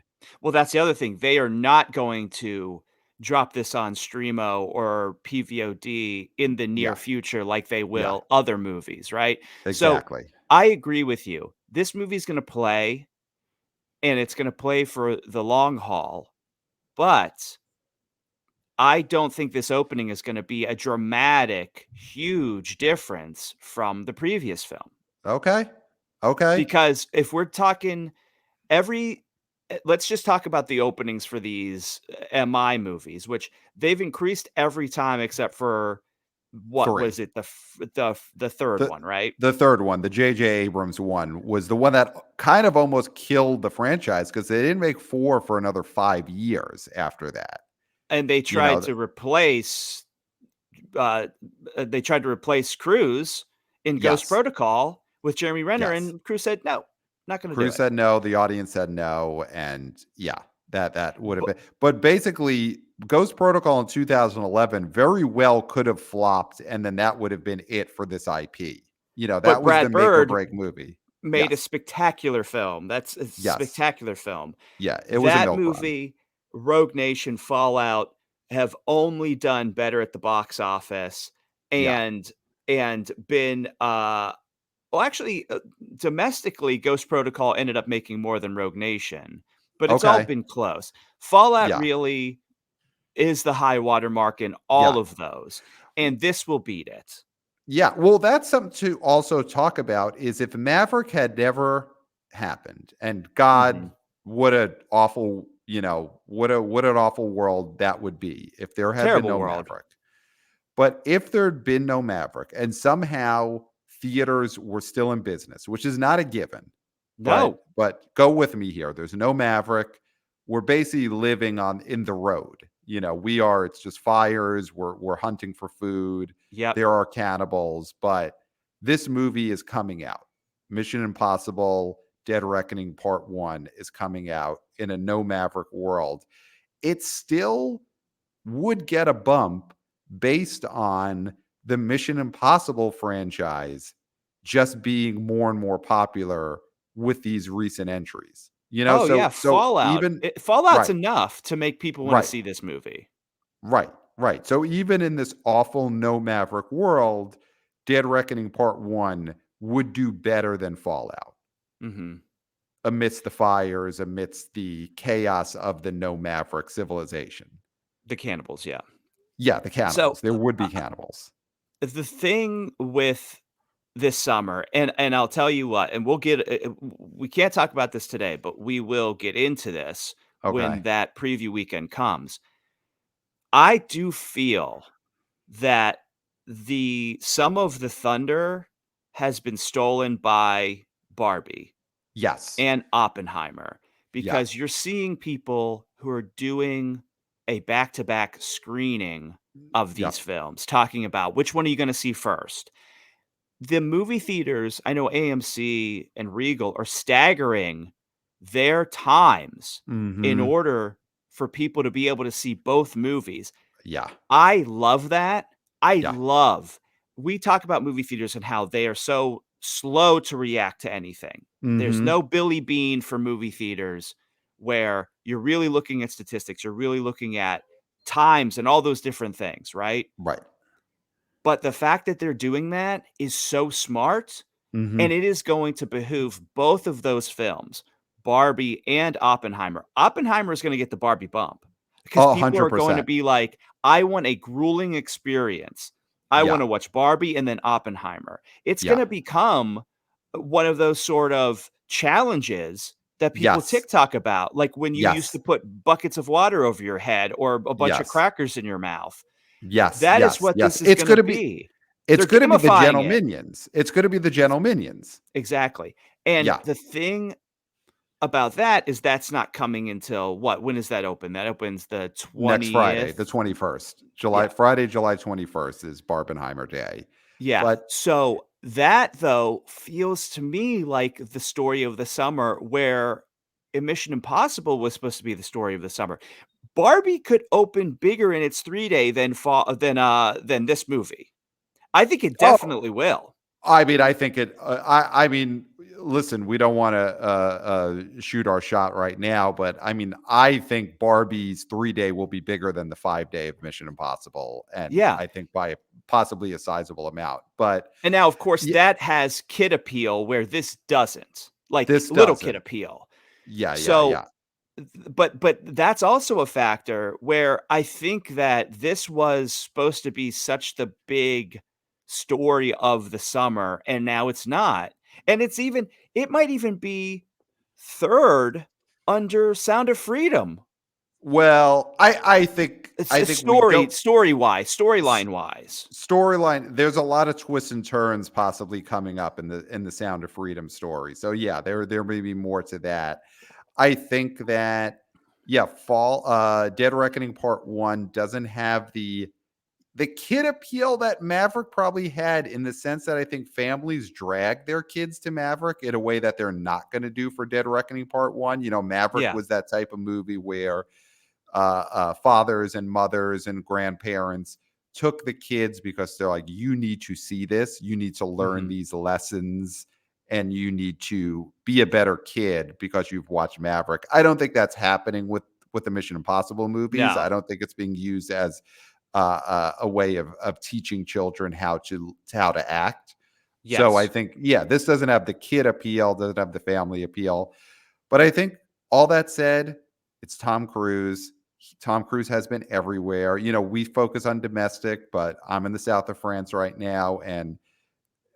Speaker 1: Well, that's the other thing. They are not going to drop this on Streamo or PVOD in the near
Speaker 2: Yeah.
Speaker 1: future like they
Speaker 2: Yeah.
Speaker 1: will other movies, right? So,
Speaker 2: Exactly.
Speaker 1: I agree with you. This movie's gonna play, and it's gonna play for the long haul, but I don't think this opening is gonna be a dramatic, huge difference from the previous film.
Speaker 2: Okay. Okay.
Speaker 1: Because if we're talking every let's just talk about the openings for these MI movies, which they've increased every time except for what
Speaker 2: 3.
Speaker 1: was it? The 3rd
Speaker 2: The
Speaker 1: one, right?
Speaker 2: the 3rd one, the J.J. Abrams one, was the one that kind of almost killed the franchise because they didn't make 4 for another 5 years after that.
Speaker 1: And
Speaker 2: You know, th
Speaker 1: uh, they tried to replace Cruise in Ghost
Speaker 2: Yes.
Speaker 1: Protocol with Jeremy Renner,
Speaker 2: Yes.
Speaker 1: and Cruise said, "No, not gonna do
Speaker 2: Crew
Speaker 1: it."
Speaker 2: said no, the audience said no, and yeah, that would have
Speaker 1: But
Speaker 2: been but basically, Ghost Protocol in 2011 very well could have flopped, and then that would have been it for this IP.
Speaker 1: but
Speaker 2: That was the
Speaker 1: Brad
Speaker 2: make or
Speaker 1: Bird
Speaker 2: break movie.
Speaker 1: made a
Speaker 2: Yes.
Speaker 1: spectacular film. That's a
Speaker 2: Yes.
Speaker 1: spectacular film.
Speaker 2: Yeah, it was a
Speaker 1: That
Speaker 2: milk run.
Speaker 1: movie, Rogue Nation, Fallout have only done better at the box office
Speaker 2: Yeah.
Speaker 1: and been, well, actually, domestically, Ghost Protocol ended up making more than Rogue Nation, but it's all
Speaker 2: Okay.
Speaker 1: been close. Fallout
Speaker 2: Yeah.
Speaker 1: really is the high watermark in
Speaker 2: Yeah.
Speaker 1: all of those, and this will beat it.
Speaker 2: Yeah, well, that's something to also talk about is if Maverick had never happened, and God,
Speaker 1: Mhm.
Speaker 2: what a awful, what an awful world that would be if there had been
Speaker 1: Terrible
Speaker 2: no
Speaker 1: world.
Speaker 2: Maverick. But if there'd been no Maverick and somehow theaters were still in business, which is not a given,
Speaker 1: No.
Speaker 2: but go with me here. There's no Maverick. We're basically living on in the road. We are, it's just fires, we're hunting for food.
Speaker 1: Yep.
Speaker 2: There are cannibals, but this movie is coming out. Mission Impossible Dead Reckoning Part 1 is coming out in a no Maverick world. It still would get a bump based on the Mission Impossible franchise just being more and more popular with these recent entries.
Speaker 1: Oh, yeah,
Speaker 2: So
Speaker 1: Fallout.
Speaker 2: even
Speaker 1: Fallout's
Speaker 2: right,
Speaker 1: enough to make people wanna
Speaker 2: right,
Speaker 1: see this movie.
Speaker 2: right, right. So even in this awful no Maverick world, Dead Reckoning Part 1 would do better than Fallout
Speaker 1: Mhm.
Speaker 2: amidst the fires, amidst the chaos of the no Maverick civilization.
Speaker 1: The cannibals, yeah.
Speaker 2: Yeah, the
Speaker 1: So,
Speaker 2: cannibals. There would be cannibals.
Speaker 1: the thing with this summer, and I'll tell you what, and we'll get we can't talk about this today, but we will get into this when
Speaker 2: Okay.
Speaker 1: that preview weekend comes. I do feel that the some of the thunder has been stolen by Barbie
Speaker 2: Yes.
Speaker 1: and Oppenheimer, because
Speaker 2: Yes.
Speaker 1: you're seeing people who are doing a back-to-back screening of these
Speaker 2: Yep.
Speaker 1: films, talking about which one are you gonna see first. The movie theaters, I know AMC and Regal are staggering their times in
Speaker 2: Mhm.
Speaker 1: order for people to be able to see both movies.
Speaker 2: Yeah.
Speaker 1: I love that. I
Speaker 2: Yeah.
Speaker 1: love we talk about movie theaters and how they are so slow to react to anything. There's
Speaker 2: Mhm.
Speaker 1: no Billy Bean for movie theaters where you're really looking at statistics, you're really looking at times and all those different things, right?
Speaker 2: Right.
Speaker 1: But the fact that they're doing that is so smart, and
Speaker 2: Mhm.
Speaker 1: it is going to behoove both of those films, Barbie and Oppenheimer. Oppenheimer is gonna get the Barbie bump because
Speaker 2: Oh,
Speaker 1: people are going to
Speaker 2: 100%.
Speaker 1: be like, "I want a grueling experience. I
Speaker 2: Yeah.
Speaker 1: wanna watch Barbie and then Oppenheimer." It's
Speaker 2: Yeah.
Speaker 1: gonna become one of those sort of challenges that people
Speaker 2: Yes.
Speaker 1: TikTok about, like when you used to
Speaker 2: Yes.
Speaker 1: put buckets of water over your head or a bunch of
Speaker 2: Yes.
Speaker 1: crackers in your mouth.
Speaker 2: Yes.
Speaker 1: That is
Speaker 2: Yes.
Speaker 1: what
Speaker 2: Yes.
Speaker 1: this is gonna be.
Speaker 2: It's
Speaker 1: They're
Speaker 2: gonna be the
Speaker 1: gamifying
Speaker 2: Gentle
Speaker 1: it.
Speaker 2: Minions. It's gonna be the Gentle Minions.
Speaker 1: Exactly. And
Speaker 2: Yeah.
Speaker 1: the thing about that is that's not coming until what? When does that open? That opens the
Speaker 2: Next Friday,
Speaker 1: 20th?
Speaker 2: the 21st.
Speaker 1: Yeah.
Speaker 2: July 21st is Barbenheimer Day.
Speaker 1: Yeah.
Speaker 2: But
Speaker 1: So that though feels to me like the story of the summer where Mission Impossible was supposed to be the story of the summer. Barbie could open bigger in its 3-day than this movie. I think it
Speaker 2: oh,
Speaker 1: definitely will.
Speaker 2: I mean, I think it. I mean, listen, we don't want to shoot our shot right now, but I mean, I think Barbie's 3-day will be bigger than the 5-day of Mission Impossible, and
Speaker 1: Yeah.
Speaker 2: I think by possibly a sizable amount. But
Speaker 1: And now, of course,
Speaker 2: yeah,
Speaker 1: that has kid appeal where this doesn't, like
Speaker 2: this
Speaker 1: little kid
Speaker 2: doesn't.
Speaker 1: appeal.
Speaker 2: Yeah, yeah,
Speaker 1: So,
Speaker 2: yeah.
Speaker 1: but that's also a factor where I think that this was supposed to be such the big story of the summer, and now it's not. And it might even be third under Sound of Freedom.
Speaker 2: Well,
Speaker 1: It's
Speaker 2: I
Speaker 1: a
Speaker 2: think we don't.
Speaker 1: story-wise, storyline-wise.
Speaker 2: Storyline, there's a lot of twists and turns possibly coming up in the Sound of Freedom story. So yeah, there may be more to that. I think that yeah, Fall Dead Reckoning Part 1 doesn't have the kid appeal that Maverick probably had, in the sense that I think families drag their kids to Maverick in a way that they're not going to do for Dead Reckoning Part 1. You know, Maverick
Speaker 1: Yeah.
Speaker 2: was that type of movie where fathers and mothers and grandparents took the kids because they're like, you need to see this, you need to learn
Speaker 1: Mhm.
Speaker 2: these lessons, and you need to be a better kid because you've watched Maverick. I don't think that's happening with the Mission Impossible movies. I
Speaker 1: No.
Speaker 2: don't think it's being used as a way of teaching children how to act. So I
Speaker 1: Yes.
Speaker 2: think, yeah, this doesn't have the kid appeal, doesn't have the family appeal. But I think all that said, it's Tom Cruise. Tom Cruise has been everywhere. You know, we focus on domestic, but I'm in the south of France right now. And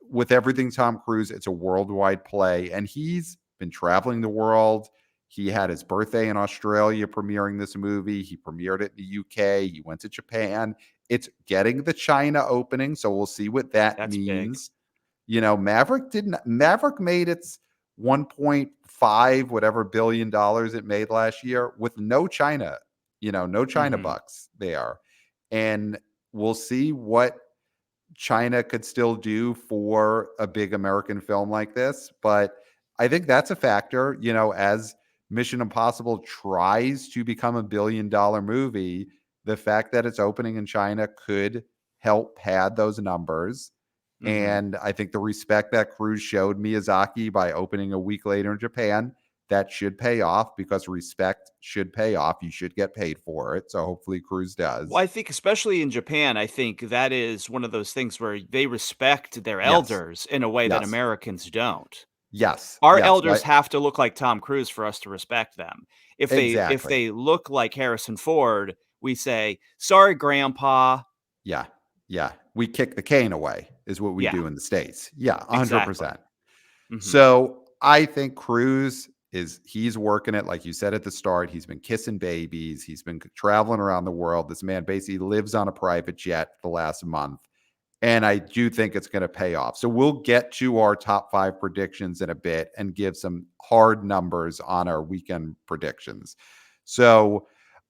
Speaker 2: with everything Tom Cruise, it's a worldwide play. And he's been traveling the world. He had his birthday in Australia premiering this movie. He premiered it in the UK. He went to Japan. It's getting the China opening. So we'll see what that
Speaker 1: That's big.
Speaker 2: means. You know, Maverick made its 1.5 whatever billion dollars it made last year with no China, no China
Speaker 1: Mhm.
Speaker 2: bucks there. And we'll see what China could still do for a big American film like this. But I think that's a factor, as Mission Impossible tries to become a $1 billion movie, the fact that it's opening in China could help pad those numbers.
Speaker 1: Mhm.
Speaker 2: And I think the respect that Cruise showed Miyazaki by opening a week later in Japan, that should pay off, because respect should pay off. You should get paid for it. So hopefully Cruise
Speaker 1: Well,
Speaker 2: does.
Speaker 1: I think especially in Japan, I think that is one of those things where they respect their
Speaker 2: Yes.
Speaker 1: elders in a way that
Speaker 2: Yes.
Speaker 1: Americans don't.
Speaker 2: Yes.
Speaker 1: Our
Speaker 2: Yes.
Speaker 1: elders
Speaker 2: Right.
Speaker 1: have to look like Tom Cruise for us to respect them. If
Speaker 2: Exactly.
Speaker 1: they look like Harrison Ford, we say, "Sorry, grandpa."
Speaker 2: Yeah. Yeah. We kick the cane away is what we
Speaker 1: Yeah,
Speaker 2: do in the States. Yeah.
Speaker 1: exactly.
Speaker 2: 100%.
Speaker 1: Mhm.
Speaker 2: So I think Cruz he's working it. Like you said at the start, he's been kissing babies. He's been traveling around the world. This man basically lives on a private jet the last month. And I do think it's going to pay off. So we'll get to our top 5 predictions in a bit and give some hard numbers on our weekend predictions. So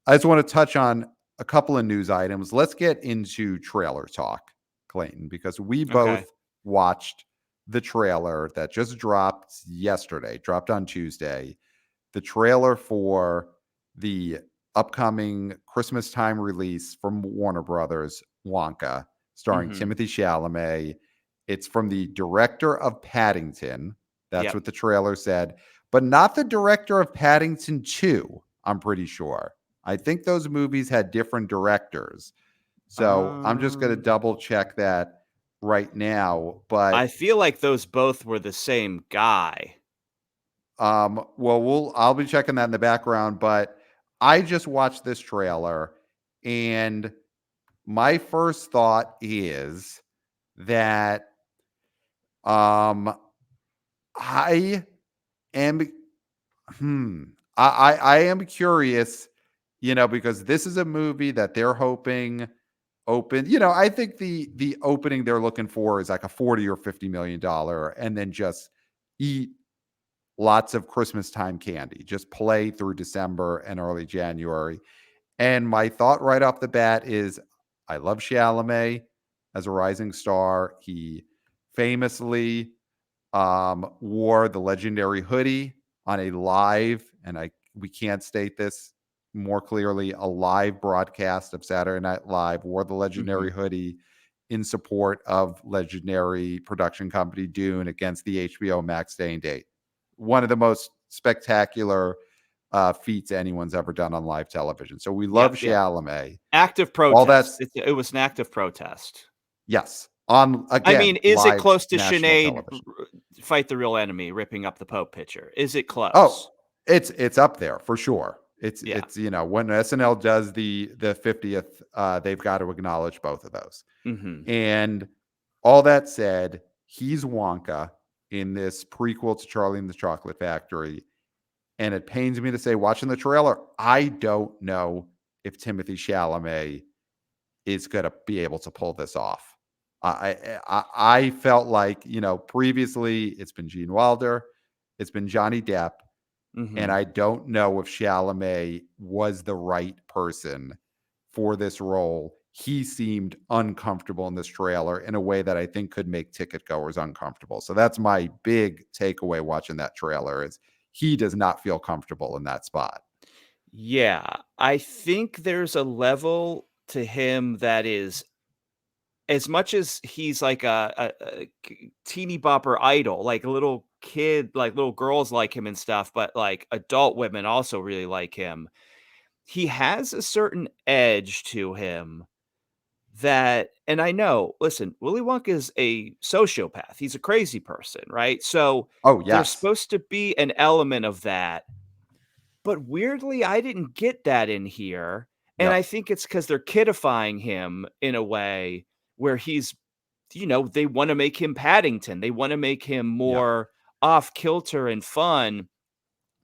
Speaker 2: I just want to touch on a couple of news items. Let's get into trailer talk, Clayton, because we
Speaker 1: Okay.
Speaker 2: both watched the trailer that just dropped yesterday, dropped on Tuesday, the trailer for the upcoming Christmas time release from Warner Brothers, Wonka, starring
Speaker 1: Mhm.
Speaker 2: Timothy Chalamet. It's from the director of Paddington. That's
Speaker 1: Yep.
Speaker 2: what the trailer said, but not the director of Paddington 2, I'm pretty sure. I think those movies had different directors. So I'm just going to
Speaker 1: Um,
Speaker 2: double check that right now.
Speaker 1: I
Speaker 2: But
Speaker 1: feel like those both were the same guy.
Speaker 2: well, I'll be checking that in the background. But I just watched this trailer, and my first thought is that um, I am hmm. I am curious, because this is a movie that they're hoping open. I think the opening they're looking for is like a 40 or $50 million, and then just eat lots of Christmas time candy. Just play through December and early January. And my thought right off the bat is I love Chalamet as a rising star. He famously wore the legendary hoodie on a live, and we can't state this more clearly, a live broadcast of Saturday Night Live, wore the legendary
Speaker 1: Mhm.
Speaker 2: hoodie in support of legendary production company Dune against the HBO Max staying date. One of the most spectacular feats anyone's ever done on live television. So we love
Speaker 1: Yep, yep.
Speaker 2: Chalamet.
Speaker 1: Active
Speaker 2: All that's
Speaker 1: protest. It was an active protest.
Speaker 2: yes, on
Speaker 1: I
Speaker 2: again
Speaker 1: mean, is it
Speaker 2: live
Speaker 1: close to
Speaker 2: national
Speaker 1: Sinead
Speaker 2: television.
Speaker 1: Fight the Real Enemy ripping up the Pope picture? Is it
Speaker 2: Oh,
Speaker 1: close?
Speaker 2: it's up there for sure.
Speaker 1: Yeah.
Speaker 2: It's when SNL does the 50th, they've got to acknowledge both of those.
Speaker 1: Mhm.
Speaker 2: And all that said, he's Wonka in this prequel to Charlie and the Chocolate Factory. And it pains me to say, watching the trailer, I don't know if Timothy Chalamet is going to be able to pull this off. I felt like, previously it's been Gene Wilder, it's been Johnny Depp, and
Speaker 1: Mhm.
Speaker 2: I don't know if Chalamet was the right person for this role. He seemed uncomfortable in this trailer in a way that I think could make ticket goers uncomfortable. So that's my big takeaway watching that trailer is he does not feel comfortable in that spot.
Speaker 1: Yeah, I think there's a level to him that is as much as he's like a teeny bopper idol, like a little kid, like little girls like him and stuff, but like adult women also really like him. He has a certain edge to him that, and I know, listen, Willy Wonka is a sociopath. He's a crazy person, right? So
Speaker 2: Oh,
Speaker 1: there's
Speaker 2: yes.
Speaker 1: supposed to be an element of that. But weirdly, I didn't get that in here, and I
Speaker 2: Yep.
Speaker 1: think it's because 'cause they're kidifying him in a way where he's they wanna make him Paddington, they wanna make him
Speaker 2: Yep.
Speaker 1: more off kilter and fun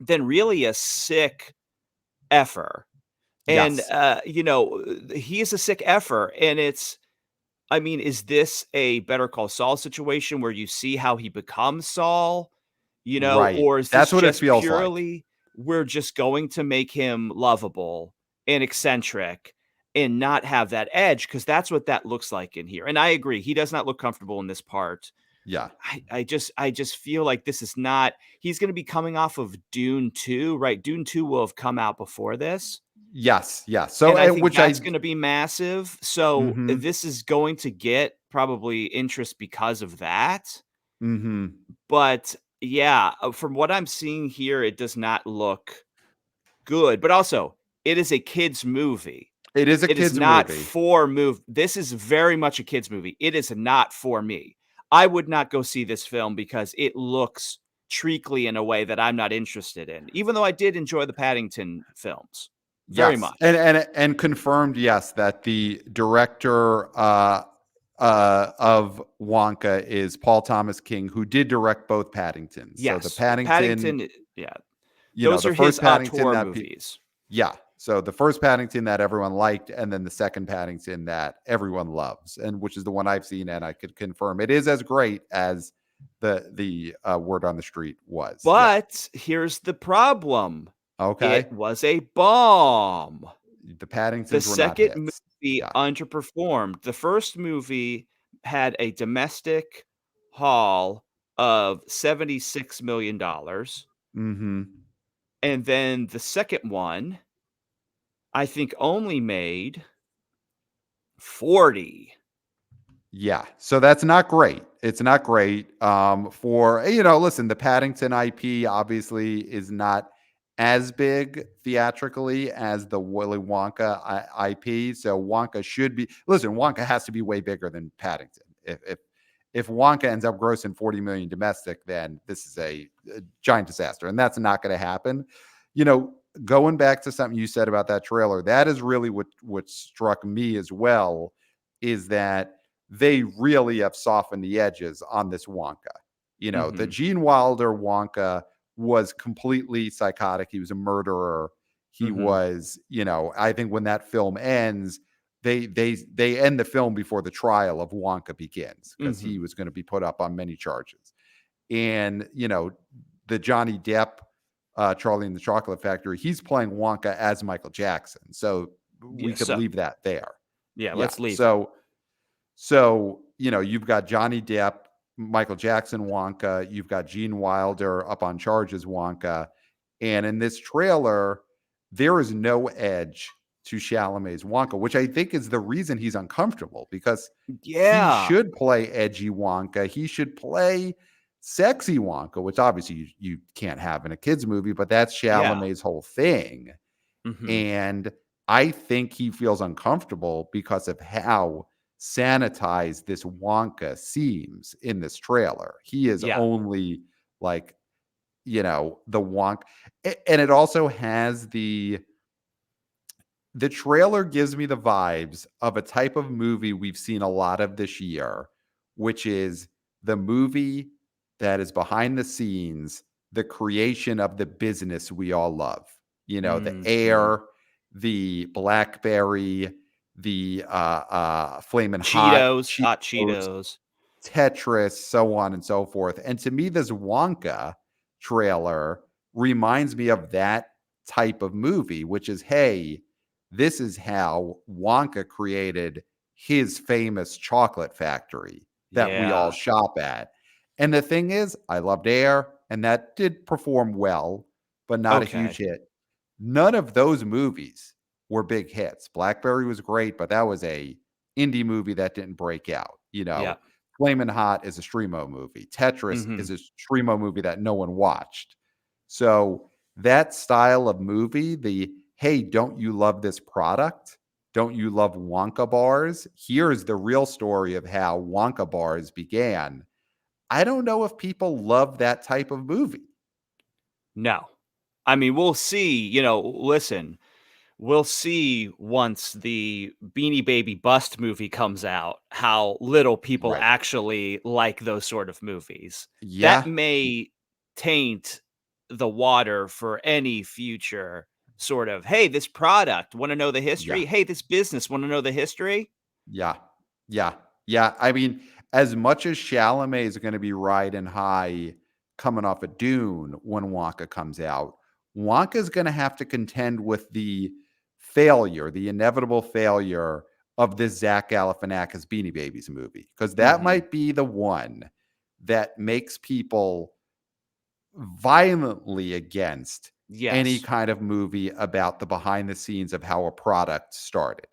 Speaker 1: than really a sick effer, and,
Speaker 2: Yes.
Speaker 1: he is a sick effer, and I mean, is this a Better Call Saul situation where you see how he becomes Saul?
Speaker 2: Right.
Speaker 1: Or is this
Speaker 2: That's what it
Speaker 1: just
Speaker 2: feels like.
Speaker 1: purely we're just going to make him lovable and eccentric and not have that edge? Because that's what that looks like in here. And I agree, he does not look comfortable in this part.
Speaker 2: Yeah.
Speaker 1: I just feel like this is not he's gonna be coming off of Dune 2, right? Dune 2 will have come out before this.
Speaker 2: Yes. Yes. So,
Speaker 1: And I think
Speaker 2: which I,
Speaker 1: that's gonna be massive, so
Speaker 2: mm-hmm,
Speaker 1: this is going to get probably interest because of that,
Speaker 2: mm-hmm.
Speaker 1: but yeah, from what I'm seeing here, it does not look good, but also, it is a kids' movie.
Speaker 2: It is a
Speaker 1: It is
Speaker 2: kid's
Speaker 1: not
Speaker 2: movie.
Speaker 1: for this is very much a kids' movie. It is not for me. I would not go see this film because it looks treacly in a way that I'm not interested in, even though I did enjoy the Paddington films very
Speaker 2: Yes,
Speaker 1: much.
Speaker 2: and confirmed, yes, that the director of Wonka is Paul Thomas King, who did direct both Paddingtons. So the
Speaker 1: Yes,
Speaker 2: Paddington,
Speaker 1: Paddington, yeah,
Speaker 2: the
Speaker 1: those are his
Speaker 2: first Paddington
Speaker 1: auteur
Speaker 2: that
Speaker 1: movies.
Speaker 2: yeah, so the first Paddington that everyone liked, and then the second Paddington that everyone loves, and which is the one I've seen, and I could confirm it is as great as the word on the street was. Yeah.
Speaker 1: But here's the problem.
Speaker 2: Okay.
Speaker 1: It was a bomb.
Speaker 2: The
Speaker 1: The
Speaker 2: Paddingtons were not
Speaker 1: second
Speaker 2: hits.
Speaker 1: movie
Speaker 2: Yeah.
Speaker 1: underperformed. The first movie had a domestic haul of $76 million,
Speaker 2: Mm-hmm.
Speaker 1: and then the second one, I think, only made 40.
Speaker 2: Yeah. So that's not great. It's not great. For listen, the Paddington IP obviously is not as big theatrically as the Willy Wonka IP. So Wonka should be, listen, Wonka has to be way bigger than Paddington. If Wonka ends up grossing 40 million domestic, then this is a giant disaster, and that's not going to happen. You know, going back to something you said about that trailer, that is really what struck me as well, is that they really have softened the edges on this Wonka. You know, the
Speaker 1: Mhm.
Speaker 2: Gene Wilder Wonka was completely psychotic. He was a murderer. He
Speaker 1: Mhm.
Speaker 2: was, I think when that film ends, they end the film before the trial of Wonka begins because he
Speaker 1: Mhm.
Speaker 2: was going to be put up on many charges. And the Johnny Depp, Charlie and the Chocolate Factory, he's playing Wonka as Michael Jackson. So we
Speaker 1: Yeah,
Speaker 2: could
Speaker 1: so
Speaker 2: leave that there.
Speaker 1: yeah,
Speaker 2: Yeah.
Speaker 1: let's leave it.
Speaker 2: So, you've got Johnny Depp, Michael Jackson Wonka, you've got Gene Wilder up on charges Wonka. And in this trailer, there is no edge to Chalamet's Wonka, which I think is the reason he's uncomfortable, because he
Speaker 1: Yeah.
Speaker 2: should play edgy Wonka. He should play sexy Wonka, which obviously you can't have in a kids movie, but that's
Speaker 1: Yeah.
Speaker 2: Chalamet's whole thing.
Speaker 1: Mhm.
Speaker 2: And I think he feels uncomfortable because of how sanitized this Wonka seems in this trailer. He is
Speaker 1: Yeah.
Speaker 2: only like, the Wonka. And it also has the trailer gives me the vibes of a type of movie we've seen a lot of this year, which is the movie that is behind the scenes, the creation of the business we all love. The
Speaker 1: Mhm.
Speaker 2: Air, the Blackberry, the Flamin' Hot
Speaker 1: Cheetos, hot
Speaker 2: Cheetos,
Speaker 1: Cheetos.
Speaker 2: Tetris, so on and so forth. And to me, this Wonka trailer reminds me of that type of movie, which is, hey, this is how Wonka created his famous chocolate factory that we all
Speaker 1: Yeah.
Speaker 2: shop at. And the thing is, I loved Air, and that did perform well, but not a huge
Speaker 1: Okay.
Speaker 2: hit. None of those movies were big hits. Blackberry was great, but that was a indie movie that didn't break out.
Speaker 1: Yeah.
Speaker 2: Flamin' Hot is a Streamo movie. Tetris is
Speaker 1: Mhm.
Speaker 2: a Streamo movie that no one watched. So that style of movie, the hey, don't you love this product? Don't you love Wonka bars? Here's the real story of how Wonka bars began. I don't know if people love that type of movie.
Speaker 1: No. I mean, we'll see, listen, we'll see once the Beanie Baby Bust movie comes out, how little people
Speaker 2: Right.
Speaker 1: actually like those sort of movies. That
Speaker 2: Yeah.
Speaker 1: may taint the water for any future sort of, "Hey, this product, wanna know the
Speaker 2: Yeah.
Speaker 1: history? Hey, this business, wanna know the history?"
Speaker 2: Yeah. Yeah. Yeah. I mean, as much as Chalamet is going to be riding high coming off of Dune when Wonka comes out, Wonka is going to have to contend with the failure, the inevitable failure of this Zach Galifianakis Beanie Babies movie, because that
Speaker 1: Mhm.
Speaker 2: might be the one that makes people violently against any
Speaker 1: Yes.
Speaker 2: kind of movie about the behind the scenes of how a product started.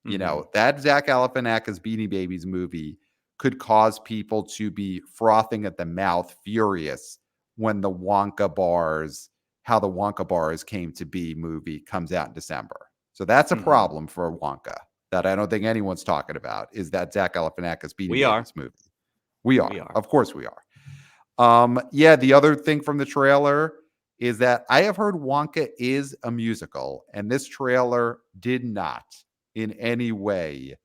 Speaker 1: Mhm.
Speaker 2: That Zach Galifianakis Beanie Babies movie could cause people to be frothing at the mouth, furious when how the Wonka bars came to be movie comes out in December. So that's a
Speaker 1: Mhm.
Speaker 2: problem for Wonka that I don't think anyone's talking about, is that Zach Galifianakis Beanie
Speaker 1: We are.
Speaker 2: Babies movie. We are.
Speaker 1: We are.
Speaker 2: Of course we are. Yeah, the other thing from the trailer is that I have heard Wonka is a musical, and this trailer did not in any way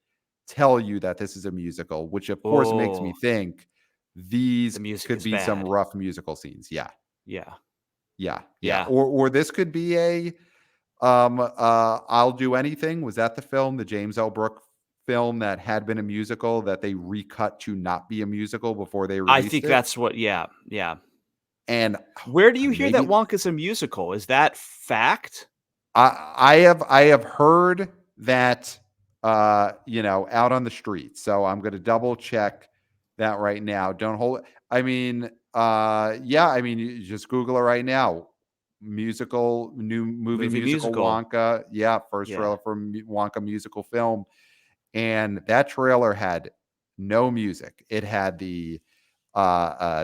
Speaker 2: tell you that this is a musical, which of course makes me
Speaker 1: Oh,
Speaker 2: think these
Speaker 1: the music
Speaker 2: could
Speaker 1: is
Speaker 2: be some
Speaker 1: bad.
Speaker 2: rough musical scenes. Yeah.
Speaker 1: Yeah.
Speaker 2: Yeah. Yeah.
Speaker 1: Yeah.
Speaker 2: Or this could be a I'll Do Anything. Was that the film, the James L. Brooke film that had been a musical that they recut to not be a musical before they
Speaker 1: I
Speaker 2: released
Speaker 1: think
Speaker 2: it?
Speaker 1: that's what yeah, yeah.
Speaker 2: And
Speaker 1: Where do you hear that
Speaker 2: maybe
Speaker 1: Wonka's a musical? Is that fact?
Speaker 2: I have heard that out on the street. So I'm gonna double check that right now. Don't hold it. I mean, yeah, I mean you just Google it right now. Musical, new movie
Speaker 1: Movie
Speaker 2: musical
Speaker 1: musical.
Speaker 2: Wonka. Yeah, first
Speaker 1: Yeah.
Speaker 2: trailer for Wonka musical film. And that trailer had no music. It had the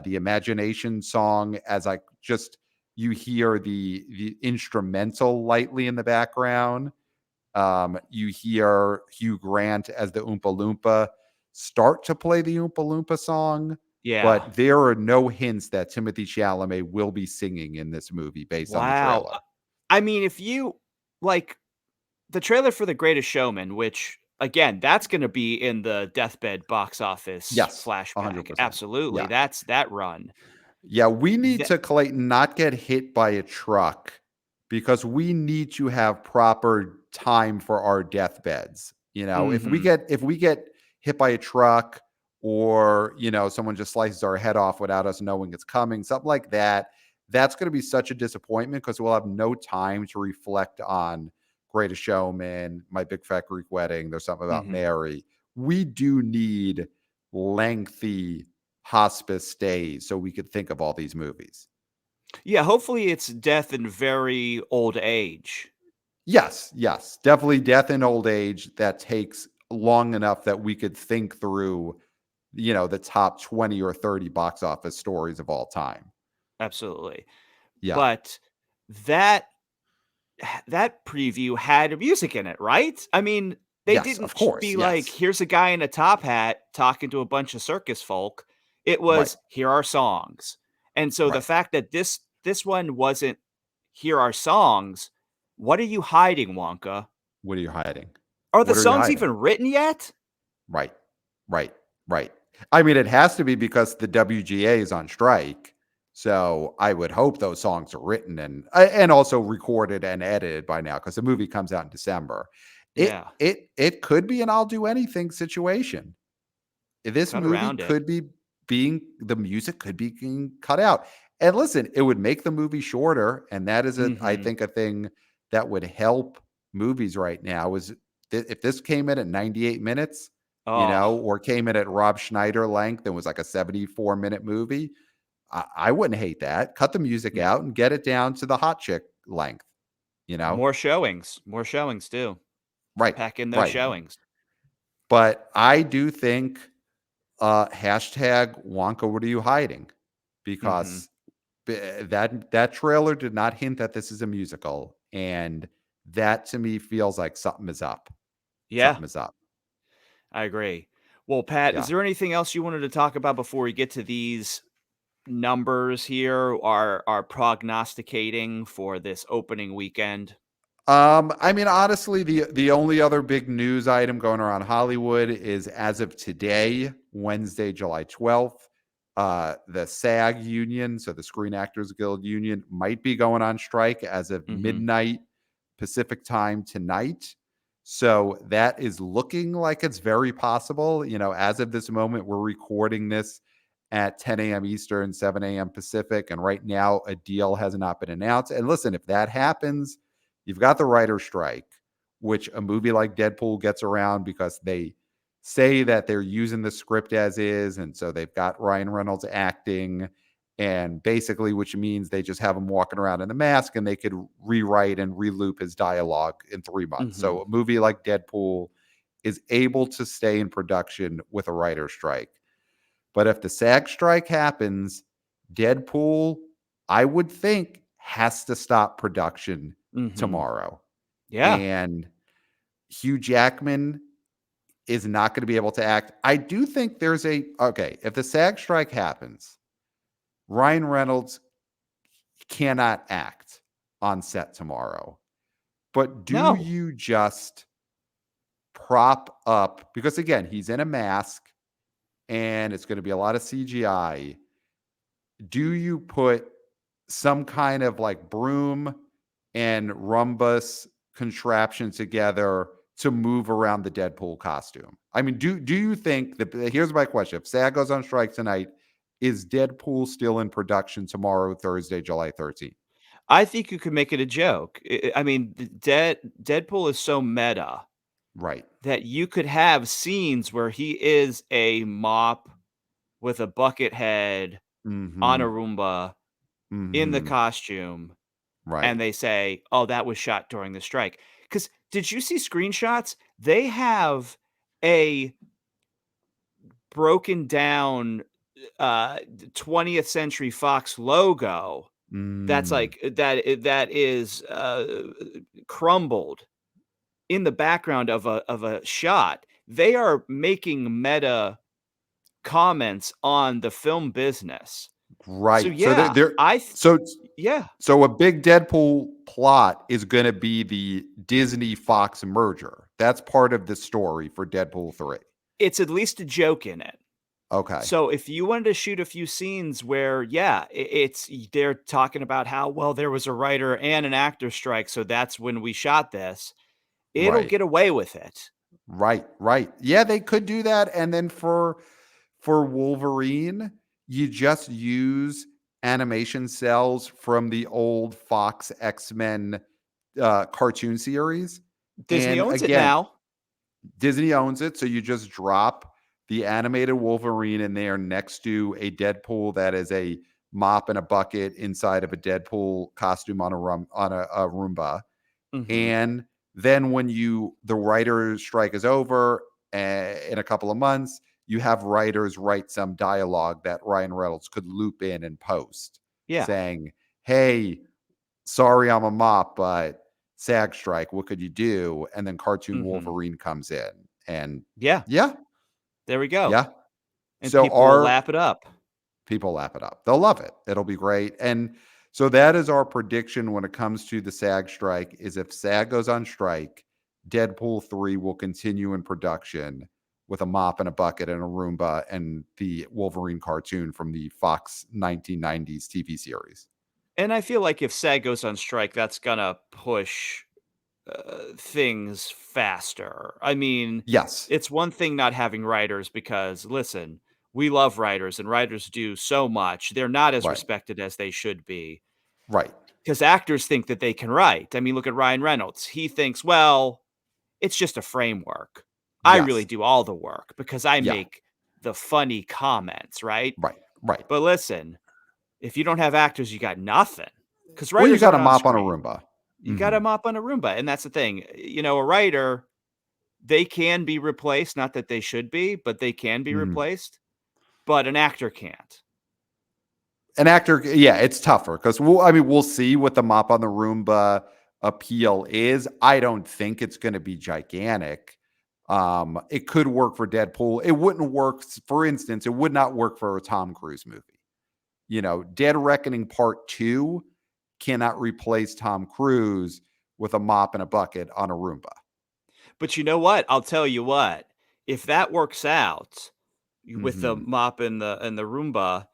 Speaker 2: imagination song as I just You hear the instrumental lightly in the background. You hear Hugh Grant as the Oompa Loompa start to play the Oompa Loompa song,
Speaker 1: Yeah.
Speaker 2: but there are no hints that Timothy Chalamet will be singing in this movie based on the
Speaker 1: Wow.
Speaker 2: trailer.
Speaker 1: I mean, if you like the trailer for The Greatest Showman, which again, that's gonna be in the deathbed box office
Speaker 2: Yes,
Speaker 1: flashback.
Speaker 2: 100%.
Speaker 1: Absolutely.
Speaker 2: Yeah.
Speaker 1: That's that run.
Speaker 2: Yeah, we need
Speaker 1: That
Speaker 2: to, Clayton, not get hit by a truck because we need to have proper time for our deathbeds.
Speaker 1: Mhm.
Speaker 2: If we get hit by a truck or, someone just slices our head off without us knowing it's coming, something like that, that's going to be such a disappointment because we'll have no time to reflect on Greatest Showman, My Big Fat Greek Wedding, There's Something About
Speaker 1: Mhm.
Speaker 2: Mary. We do need lengthy hospice stays so we could think of all these movies.
Speaker 1: Yeah, hopefully it's death in very old age.
Speaker 2: Yes, yes, definitely death in old age that takes long enough that we could think through, the top 20 or 30 box office stories of all time.
Speaker 1: Absolutely.
Speaker 2: Yeah.
Speaker 1: But that that preview had music in it, right? I mean, they
Speaker 2: Yes,
Speaker 1: didn't
Speaker 2: of course.
Speaker 1: be like,
Speaker 2: Yes.
Speaker 1: "Here's a guy in a top hat talking to a bunch of circus folk." It
Speaker 2: Right.
Speaker 1: was, "Here are songs." And so the
Speaker 2: Right.
Speaker 1: fact that this one wasn't, "Here are songs," what are you hiding, Wonka?
Speaker 2: What are you hiding?
Speaker 1: Are the
Speaker 2: What are you
Speaker 1: songs
Speaker 2: hiding?
Speaker 1: even written yet?
Speaker 2: Right. Right. Right. I mean, it has to be because the WGA is on strike. So I would hope those songs are written and also recorded and edited by now because the movie comes out in December. It
Speaker 1: Yeah,
Speaker 2: it it could be an I'll do anything situation. This
Speaker 1: cut
Speaker 2: movie
Speaker 1: around it.
Speaker 2: could be being the music could be being cut out. And listen, it would make the movie shorter, and that is I
Speaker 1: Mhm.
Speaker 2: think a thing that would help movies right now is if this came in at 98 minutes,
Speaker 1: Oh,
Speaker 2: or came in at Rob Schneider length and was like a 74-minute movie, I wouldn't hate that. Cut the music
Speaker 1: mm,
Speaker 2: out and get it down to the hot chick length, you know?
Speaker 1: more showings too.
Speaker 2: Right.
Speaker 1: Pack in those
Speaker 2: Right.
Speaker 1: showings.
Speaker 2: But I do think hashtag Wonka, what are you hiding?
Speaker 1: Mhm.
Speaker 2: Because that trailer did not hint that this is a musical, and that to me feels like something is up.
Speaker 1: Yeah.
Speaker 2: Something is up.
Speaker 1: I agree. Well, Pat, is
Speaker 2: Yeah.
Speaker 1: there anything else you wanted to talk about before we get to these numbers here, are prognosticating for this opening weekend?
Speaker 2: I mean, honestly, the only other big news item going around Hollywood is as of today, Wednesday, July 12th, the SAG union, so the Screen Actors Guild union, might be going on strike as of
Speaker 1: Mhm.
Speaker 2: midnight Pacific time tonight. So that is looking like it's very possible. As of this moment, we're recording this at 10 a.m. Eastern, 7 a.m. Pacific. And right now, a deal has not been announced. And listen, if that happens, you've got the writer's strike, which a movie like Deadpool gets around because they say that they're using the script as is. And so they've got Ryan Reynolds acting, and basically, which means they just have him walking around in a mask and they could rewrite and reloop his dialogue in 3 months. So
Speaker 1: Mhm.
Speaker 2: a movie like Deadpool is able to stay in production with a writer's strike. But if the SAG strike happens, Deadpool, I would think, has to stop production
Speaker 1: Mhm.
Speaker 2: tomorrow.
Speaker 1: Yeah.
Speaker 2: And Hugh Jackman is not going to be able to act. I do think okay, if the SAG strike happens, Ryan Reynolds cannot act on set tomorrow. But do
Speaker 1: No.
Speaker 2: you just prop up, because again, he's in a mask and it's going to be a lot of CGI. Do you put some kind of like broom and rumbus contraption together to move around the Deadpool costume? I mean, do you think that, here's my question. If SAG goes on strike tonight, is Deadpool still in production tomorrow, Thursday, July 13th?
Speaker 1: I think you could make it a joke. I mean, Deadpool is so meta
Speaker 2: Right.
Speaker 1: that you could have scenes where he is a mop with a bucket head on a
Speaker 2: Mhm.
Speaker 1: Roomba in the
Speaker 2: Mhm.
Speaker 1: costume,
Speaker 2: Right.
Speaker 1: and they say, "Oh, that was shot during the strike." Because did you see screenshots? They have a broken down, 20th Century Fox logo that's
Speaker 2: Mm,
Speaker 1: like that is crumbled in the background of a shot. They are making meta comments on the film business. So
Speaker 2: right. So
Speaker 1: yeah,
Speaker 2: so
Speaker 1: yeah,
Speaker 2: so a big Deadpool plot is going to be the Disney Fox merger. That's part of the story for Deadpool 3.
Speaker 1: it's at least a joke in it.
Speaker 2: Okay.
Speaker 1: So if you wanted to shoot a few scenes where, yeah, they're talking about how, well, there was a writer and an actor strike, so that's when we shot this, it'll
Speaker 2: Right.
Speaker 1: get away with it.
Speaker 2: Right. Right. Yeah, they could do that, and then for Wolverine, you just use animation cells from the old Fox X-Men cartoon series.
Speaker 1: Disney
Speaker 2: And
Speaker 1: owns it
Speaker 2: again,
Speaker 1: now.
Speaker 2: Disney owns it, so you just drop the animated Wolverine in there next to a Deadpool that is a mop and a bucket inside of a Deadpool costume on a Roomba.
Speaker 1: Mhm.
Speaker 2: And then when the writer's strike is over in a couple of months, you have writers write some dialogue that Ryan Reynolds could loop in post,
Speaker 1: Yeah.
Speaker 2: saying, "Hey, sorry I'm a mop, but SAG strike, what could you do?" And then cartoon
Speaker 1: Mhm.
Speaker 2: Wolverine comes in. And
Speaker 1: Yeah,
Speaker 2: yeah,
Speaker 1: there we go.
Speaker 2: yeah.
Speaker 1: And
Speaker 2: So
Speaker 1: people will
Speaker 2: our
Speaker 1: lap it up.
Speaker 2: people lap it up. They'll love it. It'll be great. And so that is our prediction when it comes to the SAG strike is if SAG goes on strike, Deadpool 3 will continue in production with a mop and a bucket and a Roomba and the Wolverine cartoon from the Fox 1990s TV series.
Speaker 1: And I feel like if SAG goes on strike, that's gonna push things faster. I mean,
Speaker 2: Yes.
Speaker 1: it's one thing not having writers because, listen, we love writers and writers do so much. They're not as
Speaker 2: Right.
Speaker 1: respected as they should be
Speaker 2: Right.
Speaker 1: because actors think that they can write. I mean, look at Ryan Reynolds. He thinks, well, it's just a framework. I really
Speaker 2: Yes.
Speaker 1: do all the work because I
Speaker 2: Yeah.
Speaker 1: make the funny comments, right?
Speaker 2: Right. Right.
Speaker 1: But listen, if you don't have actors, you got nothing because
Speaker 2: Well, you
Speaker 1: writers
Speaker 2: got a
Speaker 1: aren't on
Speaker 2: mop on a
Speaker 1: screen.
Speaker 2: Roomba.
Speaker 1: You got
Speaker 2: Hmm.
Speaker 1: to mop on a Roomba. And that's the thing. A writer, they can be replaced, not that they should be, but they can be
Speaker 2: Hmm.
Speaker 1: replaced, but an actor can't.
Speaker 2: An actor, yeah, it's tougher because we'll see what the mop on the Roomba appeal is. I don't think it's going to be gigantic. It could work for Deadpool. It wouldn't work, for instance, it would not work for a Tom Cruise movie. Dead Reckoning Part 2 cannot replace Tom Cruise with a mop and a bucket on a Roomba.
Speaker 1: But you know what? I'll tell you what. If that works out with the
Speaker 2: Hmm.
Speaker 1: mop and the Roomba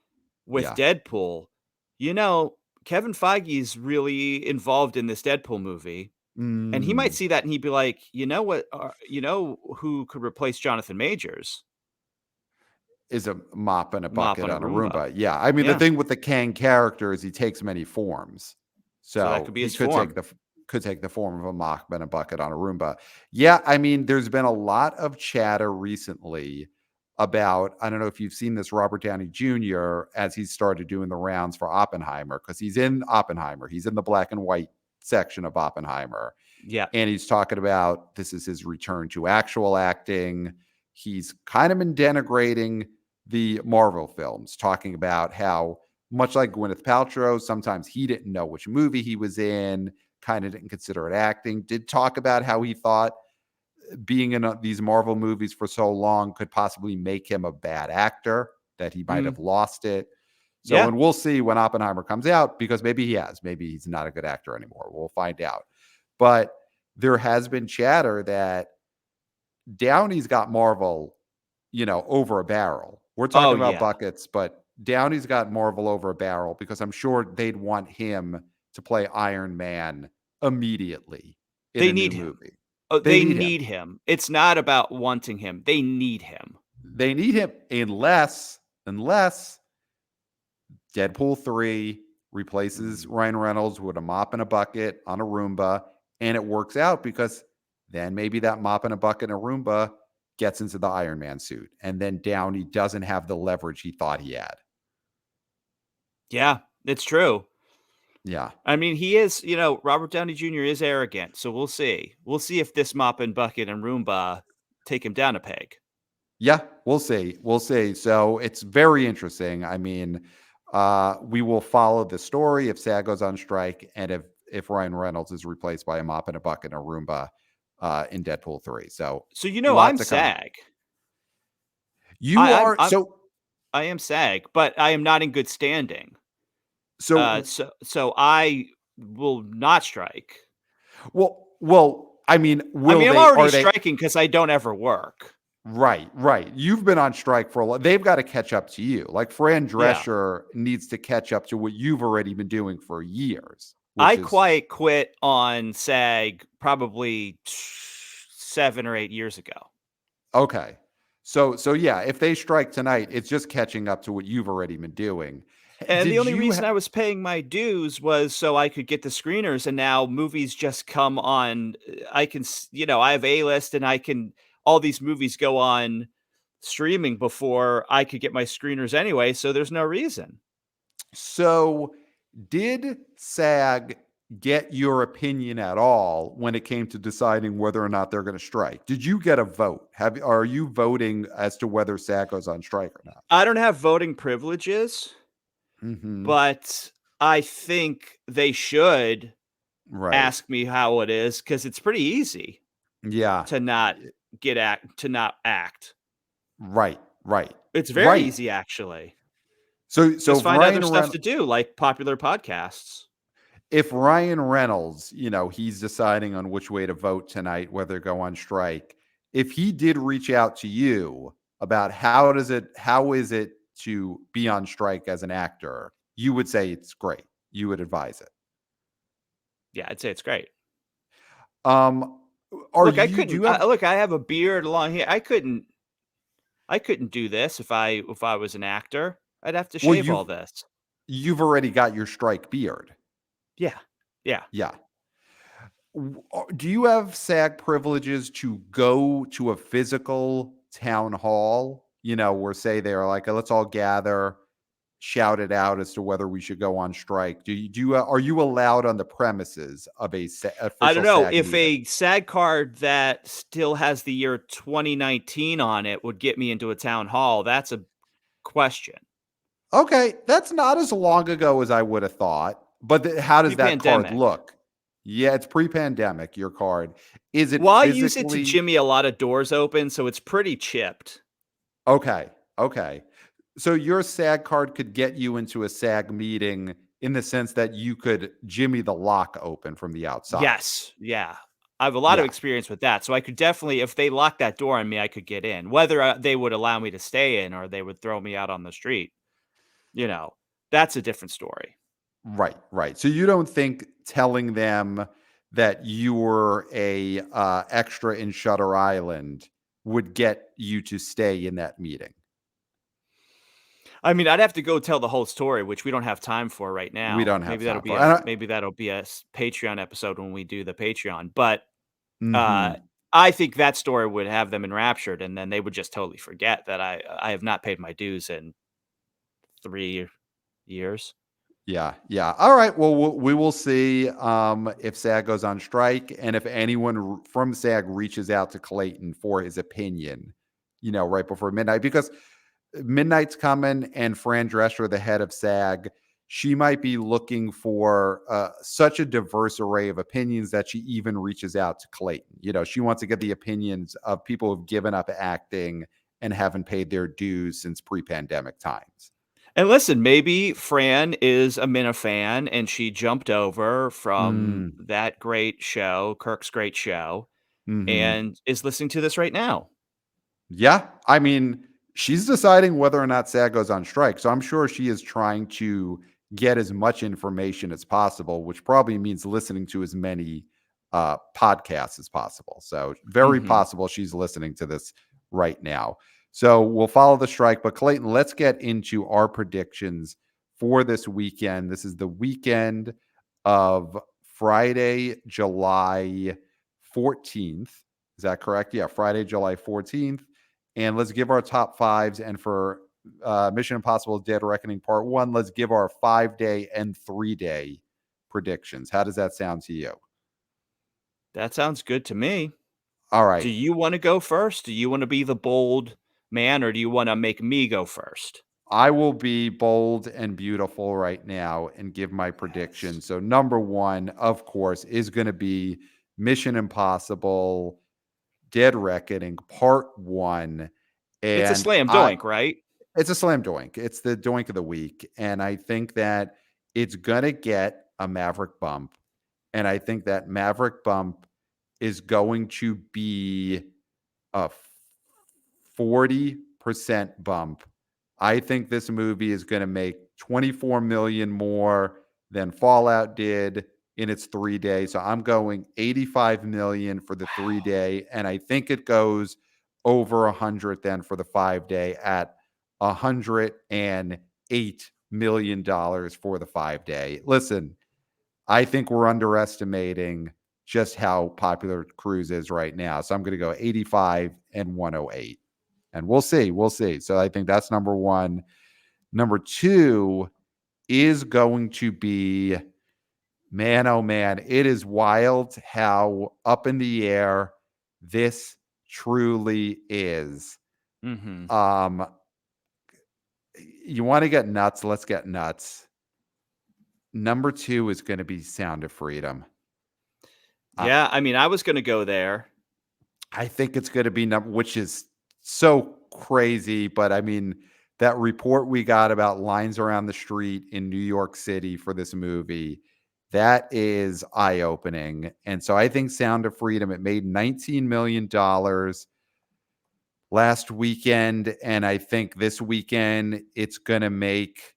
Speaker 1: with
Speaker 2: Yeah.
Speaker 1: Deadpool, you know, Kevin Feige's really involved in this Deadpool movie. And he might
Speaker 2: Mm,
Speaker 1: see that and he'd be like, you know what? You know who could replace Jonathan Majors?
Speaker 2: is a mop and a
Speaker 1: Mop
Speaker 2: bucket
Speaker 1: on a
Speaker 2: on a
Speaker 1: Roomba.
Speaker 2: Roomba. Yeah, I mean, the
Speaker 1: Yeah.
Speaker 2: thing with the Kang character is he takes many forms.
Speaker 1: So that
Speaker 2: So
Speaker 1: could be
Speaker 2: he
Speaker 1: his form.
Speaker 2: could take the form of a mop and a bucket on a Roomba. Yeah, I mean, there's been a lot of chatter recently about, I don't know if you've seen this, Robert Downey Jr. as he started doing the rounds for Oppenheimer, because he's in Oppenheimer. He's in the black and white section of Oppenheimer.
Speaker 1: Yeah.
Speaker 2: And he's talking about this is his return to actual acting. He's kind of been denigrating the Marvel films, talking about how, much like Gwyneth Paltrow, sometimes he didn't know which movie he was in, kind of didn't consider it acting. Did talk about how he thought being in these Marvel movies for so long could possibly make him a bad actor, that he might
Speaker 1: Mm,
Speaker 2: have lost it. So,
Speaker 1: yeah.
Speaker 2: and we'll see when Oppenheimer comes out, because maybe he has. Maybe he's not a good actor anymore. We'll find out. But there has been chatter that Downey's got Marvel, over a barrel. We're
Speaker 1: Oh,
Speaker 2: talking about
Speaker 1: yeah.
Speaker 2: buckets, but Downey's got Marvel over a barrel because I'm sure they'd want him to play Iron Man immediately in
Speaker 1: They
Speaker 2: a new
Speaker 1: need him.
Speaker 2: movie.
Speaker 1: Oh,
Speaker 2: They
Speaker 1: they
Speaker 2: need him.
Speaker 1: need him. It's not about wanting him. They need him.
Speaker 2: They need him unless Deadpool 3 replaces
Speaker 1: Mm.
Speaker 2: Ryan Reynolds with a mop and a bucket on a Roomba, and it works out, because then maybe that mop and a bucket and a Roomba gets into the Iron Man suit, and then Downey doesn't have the leverage he thought he had.
Speaker 1: Yeah, it's true.
Speaker 2: Yeah.
Speaker 1: I mean, Robert Downey Jr. is arrogant, so we'll see. We'll see if this mop and bucket and Roomba take him down a peg.
Speaker 2: Yeah, we'll see. We'll see. So it's very interesting. I mean, We will follow the story if SAG goes on strike, and if Ryan Reynolds is replaced by a mop and a bucket and a Roomba in Deadpool 3. So
Speaker 1: So,
Speaker 2: lot
Speaker 1: I'm
Speaker 2: to come.
Speaker 1: SAG.
Speaker 2: You
Speaker 1: I I'm
Speaker 2: are
Speaker 1: I'm
Speaker 2: so
Speaker 1: I am SAG, but I am not in good standing.
Speaker 2: so
Speaker 1: So I will not strike.
Speaker 2: well. I mean,
Speaker 1: I
Speaker 2: will
Speaker 1: mean, I'm
Speaker 2: they?
Speaker 1: already
Speaker 2: Are they?
Speaker 1: striking because I don't ever work.
Speaker 2: Right, right. You've been on strike for a lot. They've got to catch up to you. Like Fran
Speaker 1: Yeah.
Speaker 2: Drescher needs to catch up to what you've already been doing for years, which
Speaker 1: I
Speaker 2: is
Speaker 1: quiet quit on SAG probably 7 or 8 years ago.
Speaker 2: okay. So yeah, if they strike tonight, it's just catching up to what you've already been doing.
Speaker 1: And the
Speaker 2: Did
Speaker 1: only
Speaker 2: you
Speaker 1: reason I was paying my dues was so I could get the screeners, and now movies just come on. I can, I have A-list, and I can all these movies go on streaming before I could get my screeners anyway. So there's no reason.
Speaker 2: so did SAG get your opinion at all when it came to deciding whether or not they're going to strike? Did you get a vote? Are you voting as to whether SAG goes on strike or not?
Speaker 1: I don't have voting privileges,
Speaker 2: Mm-hmm.
Speaker 1: but I think they should
Speaker 2: Right.
Speaker 1: ask me how it is because it's pretty easy
Speaker 2: Yeah.
Speaker 1: to not to not act.
Speaker 2: Right. Right.
Speaker 1: It's very
Speaker 2: Right.
Speaker 1: easy, actually.
Speaker 2: So
Speaker 1: Just
Speaker 2: if
Speaker 1: find other stuff to do, like popular podcasts.
Speaker 2: Ryan Reynolds, he's deciding on which way to vote tonight, whether to go on strike. If he did reach out to you about how is it to be on strike as an actor, you would say it's great. You would advise it.
Speaker 1: Yeah, I'd say it's great.
Speaker 2: Um, are
Speaker 1: Look, I
Speaker 2: you? Do
Speaker 1: couldn't.
Speaker 2: you have?
Speaker 1: Look, I have a beard, long hair. I couldn't. I couldn't do this if I was an actor. I'd have to
Speaker 2: Well,
Speaker 1: shave all this.
Speaker 2: you've already got your strike beard.
Speaker 1: Yeah, yeah.
Speaker 2: Yeah. Do you have SAG privileges to go to a physical town hall? Where say they're like, let's all gather, shout it out as to whether we should go on strike. Are you allowed on the premises of
Speaker 1: I don't
Speaker 2: official
Speaker 1: know
Speaker 2: SAG
Speaker 1: if
Speaker 2: meeting?
Speaker 1: a SAG card that still has the year 2019 on it would get me into a town hall. That's a question.
Speaker 2: Okay, that's not as long ago as I would have thought. But how does that card
Speaker 1: Pre-pandemic.
Speaker 2: look? Yeah, it's pre-pandemic. Your card is it
Speaker 1: Well, I use it to
Speaker 2: physically
Speaker 1: jimmy a lot of doors open, so it's pretty chipped.
Speaker 2: okay? Okay, so your SAG card could get you into a SAG meeting in the sense that you could jimmy the lock open from the outside.
Speaker 1: Yes, yeah. I have a lot of
Speaker 2: Yeah,
Speaker 1: experience with that, so I could definitely if they locked that door on me, I could get in. Whether, they would allow me to stay in or they would throw me out on the street, you know, that's a different story.
Speaker 2: right, right. So you don't think telling them that you were a extra in Shutter Island would get you to stay in that meeting?
Speaker 1: I mean, I'd have to go tell the whole story, which we don't have time for right
Speaker 2: We
Speaker 1: now.
Speaker 2: don't have time for. And
Speaker 1: Maybe that'll be a Patreon episode when we do the Patreon, but, uh,
Speaker 2: mhm.
Speaker 1: I think that story would have them enraptured, and then they would just totally forget that I have not paid my dues in 3 years.
Speaker 2: Yeah, yeah. All right. Well, we will see if SAG goes on strike, and if anyone from SAG reaches out to Clayton for his opinion, right before midnight, because midnight's coming, and Fran Drescher, the head of SAG, she might be looking for such a diverse array of opinions that she even reaches out to Clayton. She wants to get the opinions of people who've given up acting and haven't paid their dues since pre-pandemic times.
Speaker 1: And listen, maybe Fran is a Minna fan and she jumped over from
Speaker 2: Mm,
Speaker 1: that great show, Kirk's great show,
Speaker 2: hmm.
Speaker 1: and is listening to this right now.
Speaker 2: Yeah, I mean, she's deciding whether or not SAG goes on strike, so I'm sure she is trying to get as much information as possible, which probably means listening to as many podcasts as possible. So very
Speaker 1: Mhm.
Speaker 2: possible she's listening to this right now. So we'll follow the strike. But Clayton, let's get into our predictions for this weekend. This is the weekend of Friday, July 14th. Is that correct? Yeah, Friday, July 14th. And let's give our top fives. And for Mission Impossible Dead Reckoning Part 1, let's give our 5-day and 3-day predictions. How does that sound to you?
Speaker 1: That sounds good to me.
Speaker 2: All
Speaker 1: Do
Speaker 2: right.
Speaker 1: you wanna go first? Do you wanna be the bold man, or do you wanna make me go first?
Speaker 2: I will be bold and beautiful right now and give my prediction.
Speaker 1: Yes.
Speaker 2: So, number one, of course, is going to be Mission Impossible Dead Reckoning Part One.
Speaker 1: It's a
Speaker 2: And
Speaker 1: slam doink, right?
Speaker 2: it's a slam doink. It's the doink of the week. And I think that it's going to get a Maverick bump. And I think that Maverick bump is going to be a 40% bump. I think this movie is going to make 24 million more than Fallout did in its 3 days. So I'm going 85 million for the three
Speaker 1: Wow.
Speaker 2: day. And I think it goes over 100 then for the 5 day at $108 million for the 5 day. Listen, I think we're underestimating just how popular Cruise is right now. So I'm going to go 85 and 108. And we'll see. We'll see. So I think that's number one. Number two is going to be, man, oh man, it is wild how up in the air this truly is.
Speaker 1: Mhm.
Speaker 2: Um, you want to get nuts? Let's get nuts. Number two is going to be Sound of Freedom. Uh,
Speaker 1: Yeah, I mean, I was gonna go there.
Speaker 2: I think it's going to be number, which is so crazy. But I mean, that report we got about lines around the street in New York City for this movie, that is eye opening. And so I think Sound of Freedom, it made $19 million last weekend. And I think this weekend it's going to make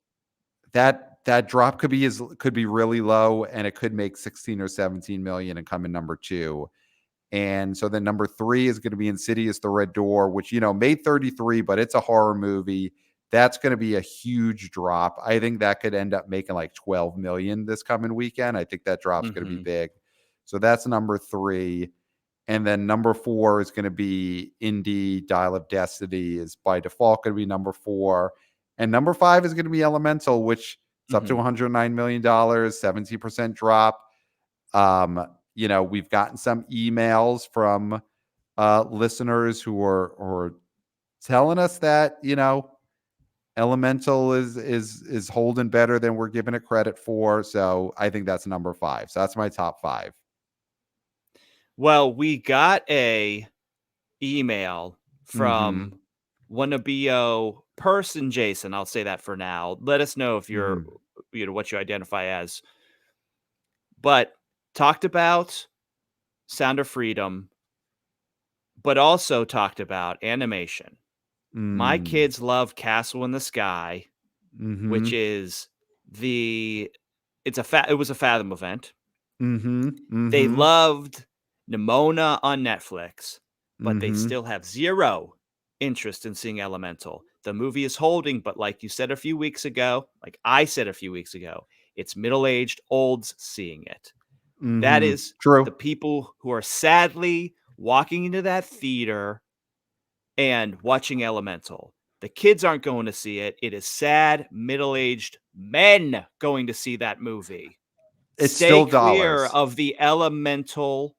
Speaker 2: that drop could be really low, and it could make 16 or 17 million and come in number two. And so then number three is going to be Insidious The Red Door, which, made 33, but it's a horror movie. That's going to be a huge drop. I think that could end up making like 12 million this coming weekend. I think that drop's going to be
Speaker 1: Mhm.
Speaker 2: big. So that's number three. And then number four is going to be Indie Dial of Destiny, is by default going to be number four. And number five is going to be Elemental, which is up to
Speaker 1: Mhm.
Speaker 2: $109 million, 17% drop. We've gotten some emails from listeners who are telling us that, Elemental is holding better than we're giving it credit for. So I think that's number five. So that's my top five.
Speaker 1: Well, we got a email
Speaker 2: Mm-hmm.
Speaker 1: from wannabe person Jason, I'll say that for now. Let us know if you're,
Speaker 2: Mm-hmm.
Speaker 1: what you identify as. But talked about Sound of Freedom, but also talked about animation. My
Speaker 2: Mm.
Speaker 1: kids love Castle in the Sky,
Speaker 2: Mm-hmm.
Speaker 1: which is the it was a Fathom event.
Speaker 2: Mm-hmm.
Speaker 1: They
Speaker 2: Mm-hmm.
Speaker 1: loved Nimona on Netflix, but they
Speaker 2: Mm-hmm.
Speaker 1: still have zero interest in seeing Elemental. The movie is holding, but like you said a few weeks ago, like I said a few weeks ago, it's middle-aged olds seeing it. That
Speaker 2: Mm-hmm.
Speaker 1: is the
Speaker 2: True.
Speaker 1: people who are sadly walking into that theater and watching Elemental. The kids aren't going to see it. It is sad middle-aged men going to see that movie.
Speaker 2: It's
Speaker 1: Stay
Speaker 2: still
Speaker 1: clear
Speaker 2: dollars.
Speaker 1: of the Elemental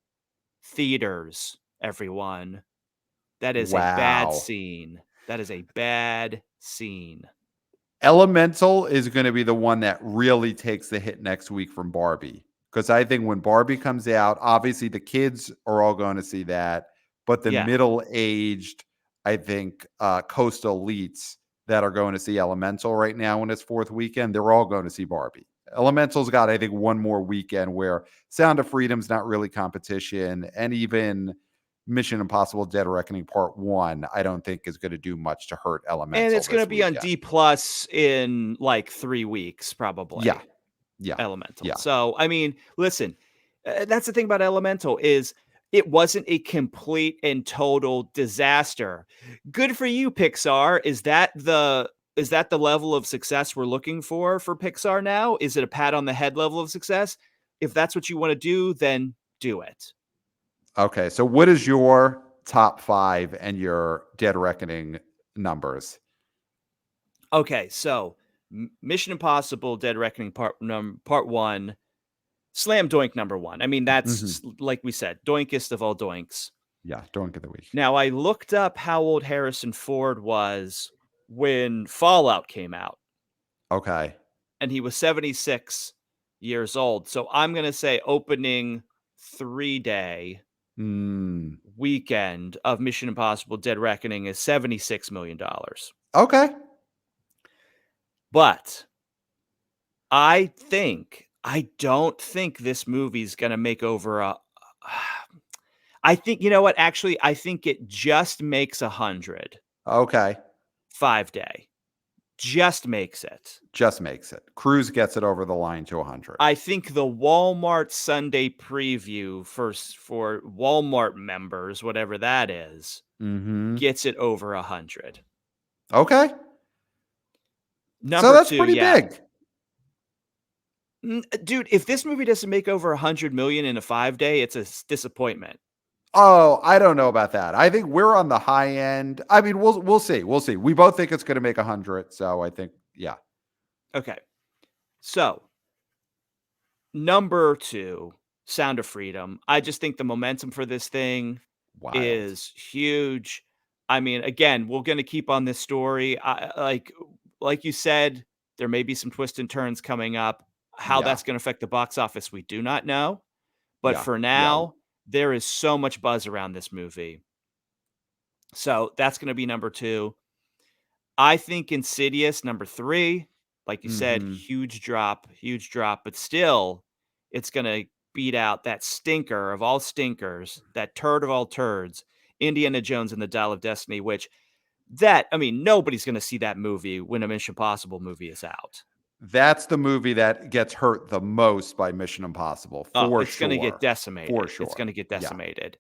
Speaker 1: theaters, everyone. That is a bad
Speaker 2: Wow.
Speaker 1: scene. That is a bad scene.
Speaker 2: Elemental is going to be the one that really takes the hit next week from Barbie. Because I think when Barbie comes out, obviously the kids are all going to see that. But the
Speaker 1: Yeah.
Speaker 2: middle aged, I think, coastal elites that are going to see Elemental right now when it's fourth weekend, they're all going to see Barbie. Elemental's got, I think, one more weekend where Sound of Freedom's not really competition. And even Mission Impossible Dead Reckoning Part 1, I don't think is going to do much to hurt
Speaker 1: And
Speaker 2: Elemental
Speaker 1: it's going to
Speaker 2: this
Speaker 1: be on
Speaker 2: weekend.
Speaker 1: D plus in like 3 weeks,
Speaker 2: Yeah.
Speaker 1: probably.
Speaker 2: Yeah.
Speaker 1: Elemental.
Speaker 2: Yeah.
Speaker 1: So, I mean, listen, that's the thing about Elemental is it wasn't a complete and total disaster. Good for you, Pixar. Is that the level of success we're looking for Pixar now? Is it a pat on the head level of success? If that's what you want to do, then do it.
Speaker 2: Okay. So what is your top five and your Dead Reckoning numbers?
Speaker 1: Okay, so Mission Impossible: Dead Reckoning Part 1, slam doink number 1. I mean,
Speaker 2: Hmm.
Speaker 1: that's like we said, doinkest of all doinks.
Speaker 2: Yeah. Doink of the week.
Speaker 1: Now, I looked up how old Harrison Ford was when Fallout came out,
Speaker 2: Okay.
Speaker 1: and he was 76 years old. So I'm going to say opening 3-day
Speaker 2: Mm,
Speaker 1: weekend of Mission Impossible Dead Reckoning is $76 million.
Speaker 2: okay.
Speaker 1: But I don't think this movie's going to make over a I think, you know what? Actually, I think it just makes 100
Speaker 2: Okay.
Speaker 1: 5-day. Just makes it.
Speaker 2: Just makes it. Cruise gets it over the line to 100.
Speaker 1: I think the Walmart Sunday preview for Walmart members, whatever that is,
Speaker 2: Mhm.
Speaker 1: gets it over 100.
Speaker 2: Okay. So
Speaker 1: Number
Speaker 2: that's
Speaker 1: 2,
Speaker 2: pretty
Speaker 1: yeah.
Speaker 2: big.
Speaker 1: Dude, if this movie doesn't make over 100 million in a 5-day, it's a disappointment.
Speaker 2: Oh, I don't know about that. I think we're on the high end. I mean, we'll see. We'll see. We both think it's going to make 100, so I think yeah.
Speaker 1: Okay. So, number 2, Sound of Freedom. I just think the momentum for this thing
Speaker 2: Wild.
Speaker 1: is huge. I mean, again, we're gonna keep on this story. Like you said, there may be some twists and turns coming up. How
Speaker 2: Yeah.
Speaker 1: that's gonna affect the box office, we do not know. But
Speaker 2: Yeah.
Speaker 1: for
Speaker 2: Yeah.
Speaker 1: now, there is so much buzz around this movie. So that's gonna be number 2. I think Insidious, number 3, like you said,
Speaker 2: Mhm.
Speaker 1: huge drop, but still, it's gonna beat out that stinker of all stinkers, that turd of all turds, Indiana Jones and the Dial of Destiny, which I mean, nobody's gonna see that movie when a Mission Impossible movie is out.
Speaker 2: That's the movie that gets hurt the most by Mission Impossible,
Speaker 1: Oh,
Speaker 2: for
Speaker 1: it's gonna get
Speaker 2: sure. For
Speaker 1: decimated. It's
Speaker 2: sure.
Speaker 1: gonna get
Speaker 2: Yeah.
Speaker 1: decimated.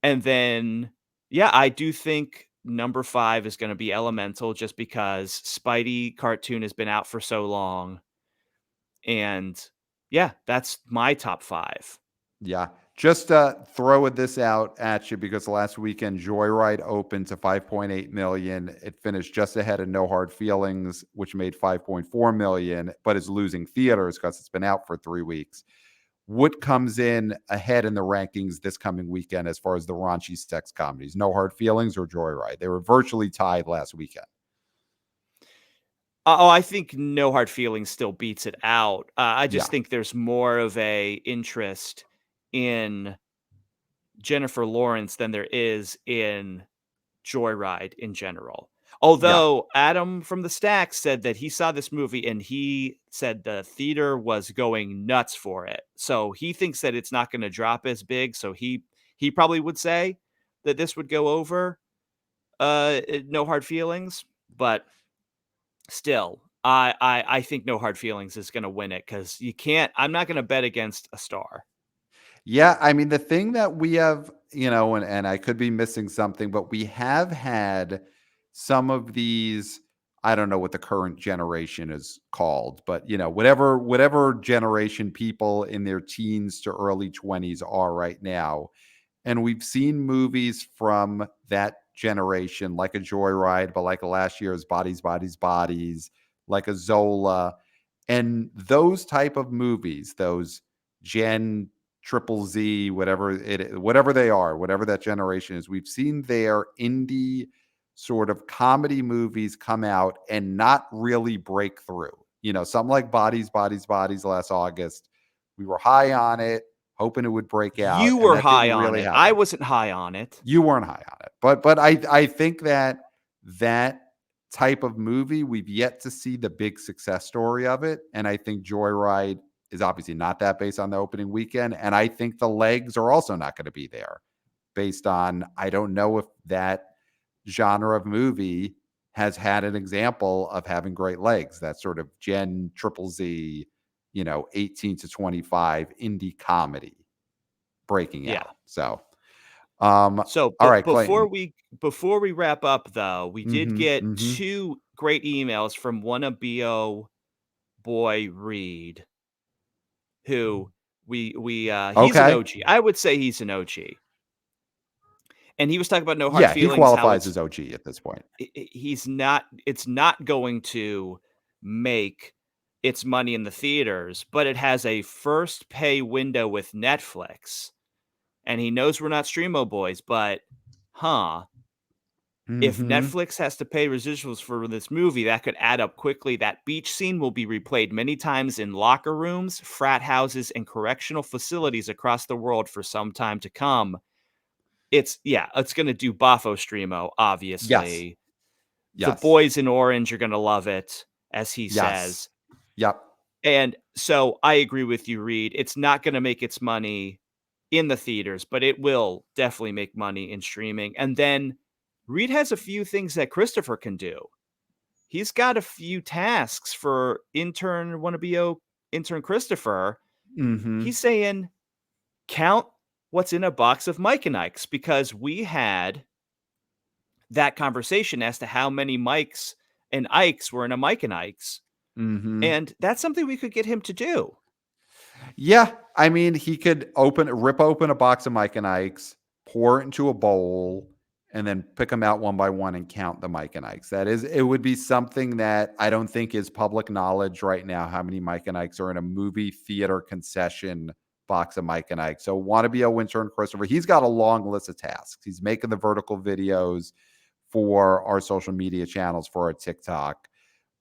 Speaker 1: And then, yeah, I do think number 5 is gonna be Elemental just because Spidey cartoon has been out for so long. And yeah, that's my top 5.
Speaker 2: Yeah. Just throwing this out at you because last weekend Joyride opened to 5.8 million. It finished just ahead of No Hard Feelings, which made 5.4 million, but is losing theaters because it's been out for 3 weeks. What comes in ahead in the rankings this coming weekend as far as the raunchy sex comedies? No Hard Feelings or Joyride? They were virtually tied last weekend.
Speaker 1: Oh, I think No Hard Feelings still beats it out. I just
Speaker 2: Yeah.
Speaker 1: think there's more of a interest in Jennifer Lawrence than there is in Joyride in general.
Speaker 2: Yeah.
Speaker 1: Although Adam from the Stack said that he saw this movie and he said the theater was going nuts for it. So he thinks that it's not gonna drop as big, so he probably would say that this would go over, No Hard Feelings, but still, I think No Hard Feelings is gonna win it because you can't I'm not gonna bet against a star.
Speaker 2: Yeah, I mean, the thing that we have, and I could be missing something, but we have had some of these, I don't know what the current generation is called, but whatever generation people in their teens to early 20s are right now. And we've seen movies from that generation, like a Joyride, but like last year's Bodies, Bodies, Bodies, like a Zola, and those type of movies, those Gen Triple Z, whatever they are, whatever that generation is, we've seen their indie sort of comedy movies come out and not really break through. Something like Bodies, Bodies, Bodies last August. We were high on it, hoping it would break out,
Speaker 1: You
Speaker 2: and
Speaker 1: were
Speaker 2: that didn't
Speaker 1: high on
Speaker 2: really
Speaker 1: it. I
Speaker 2: happen.
Speaker 1: wasn't high on it.
Speaker 2: You weren't high on it, but I think that type of movie we've yet to see the big success story of it, and I think Joyride is obviously not that based on the opening weekend, and I think the legs are also not going to be there based on I don't know if that genre of movie has had an example of having great legs. That sort of Gen Triple Z, 18 to 25 indie comedy breaking
Speaker 1: Yeah.
Speaker 2: out. So
Speaker 1: So,
Speaker 2: all
Speaker 1: but
Speaker 2: right, Clayton.
Speaker 1: before we wrap up though, we did
Speaker 2: Mhm,
Speaker 1: get
Speaker 2: mhm.
Speaker 1: 2 great emails from Wanna Bo Boy Reed, who he's an
Speaker 2: Okay.
Speaker 1: OG. I would say he's an OG. And he was talking about No Hard
Speaker 2: Yeah, he
Speaker 1: Feelings, how
Speaker 2: qualifies
Speaker 1: it's
Speaker 2: as OG at this point.
Speaker 1: he's not it's not going to make its money in the theaters, but it has a first pay window with Netflix. And he knows we're not Streamo boys, but huh. If
Speaker 2: Mhm.
Speaker 1: Netflix has to pay residuals for this movie, that could add up quickly. That beach scene will be replayed many times in locker rooms, frat houses, and correctional facilities across the world for some time to come. It's gonna do Bafo Streamo,
Speaker 2: Yes.
Speaker 1: obviously. The
Speaker 2: Yes.
Speaker 1: boys in orange are gonna love it, as he
Speaker 2: Yes.
Speaker 1: says.
Speaker 2: Yep.
Speaker 1: And so I agree with you, Reed. It's not gonna make its money in the theaters, but it will definitely make money in streaming. And then Reed has a few things that Christopher can do. He's got a few tasks for intern wannabe intern Christopher.
Speaker 2: Mhm.
Speaker 1: He's saying, count what's in a box of Mike and Ike's because we had that conversation as to how many Mikes and Ikes were in a Mike and Ike's.
Speaker 2: Mhm.
Speaker 1: And that's something we could get him to do.
Speaker 2: Yeah, I mean, he could rip open a box of Mike and Ike's, pour it into a bowl, and then pick them out one by one and count the Mike and Ike's. It would be something that I don't think is public knowledge right now, how many Mike and Ike's are in a movie theater concession box of Mike and Ike. So want to be a Winter and Christopher. He's got a long list of tasks. He's making the vertical videos for our social media channels, for our TikTok.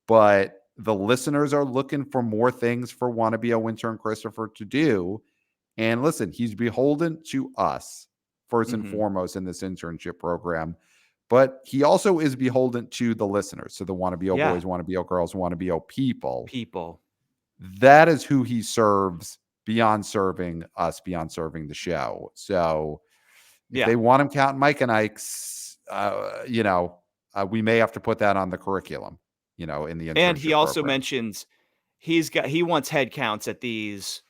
Speaker 2: But the listeners are looking for more things for Wannabe a Winter and Christopher to do. And listen, he's beholden to us first and
Speaker 1: Mhm.
Speaker 2: foremost in this internship program, but he also is beholden to the listeners. So the Wannabe O
Speaker 1: Yeah,
Speaker 2: boys, Wannabe O girls, Wannabe O people.
Speaker 1: people.
Speaker 2: That is who he serves beyond serving us, beyond serving the show. So if
Speaker 1: Yeah.
Speaker 2: they want him counting Mike and Ike's, we may have to put that on the curriculum, in the
Speaker 1: And he
Speaker 2: internship
Speaker 1: also
Speaker 2: program.
Speaker 1: mentions he wants head counts at these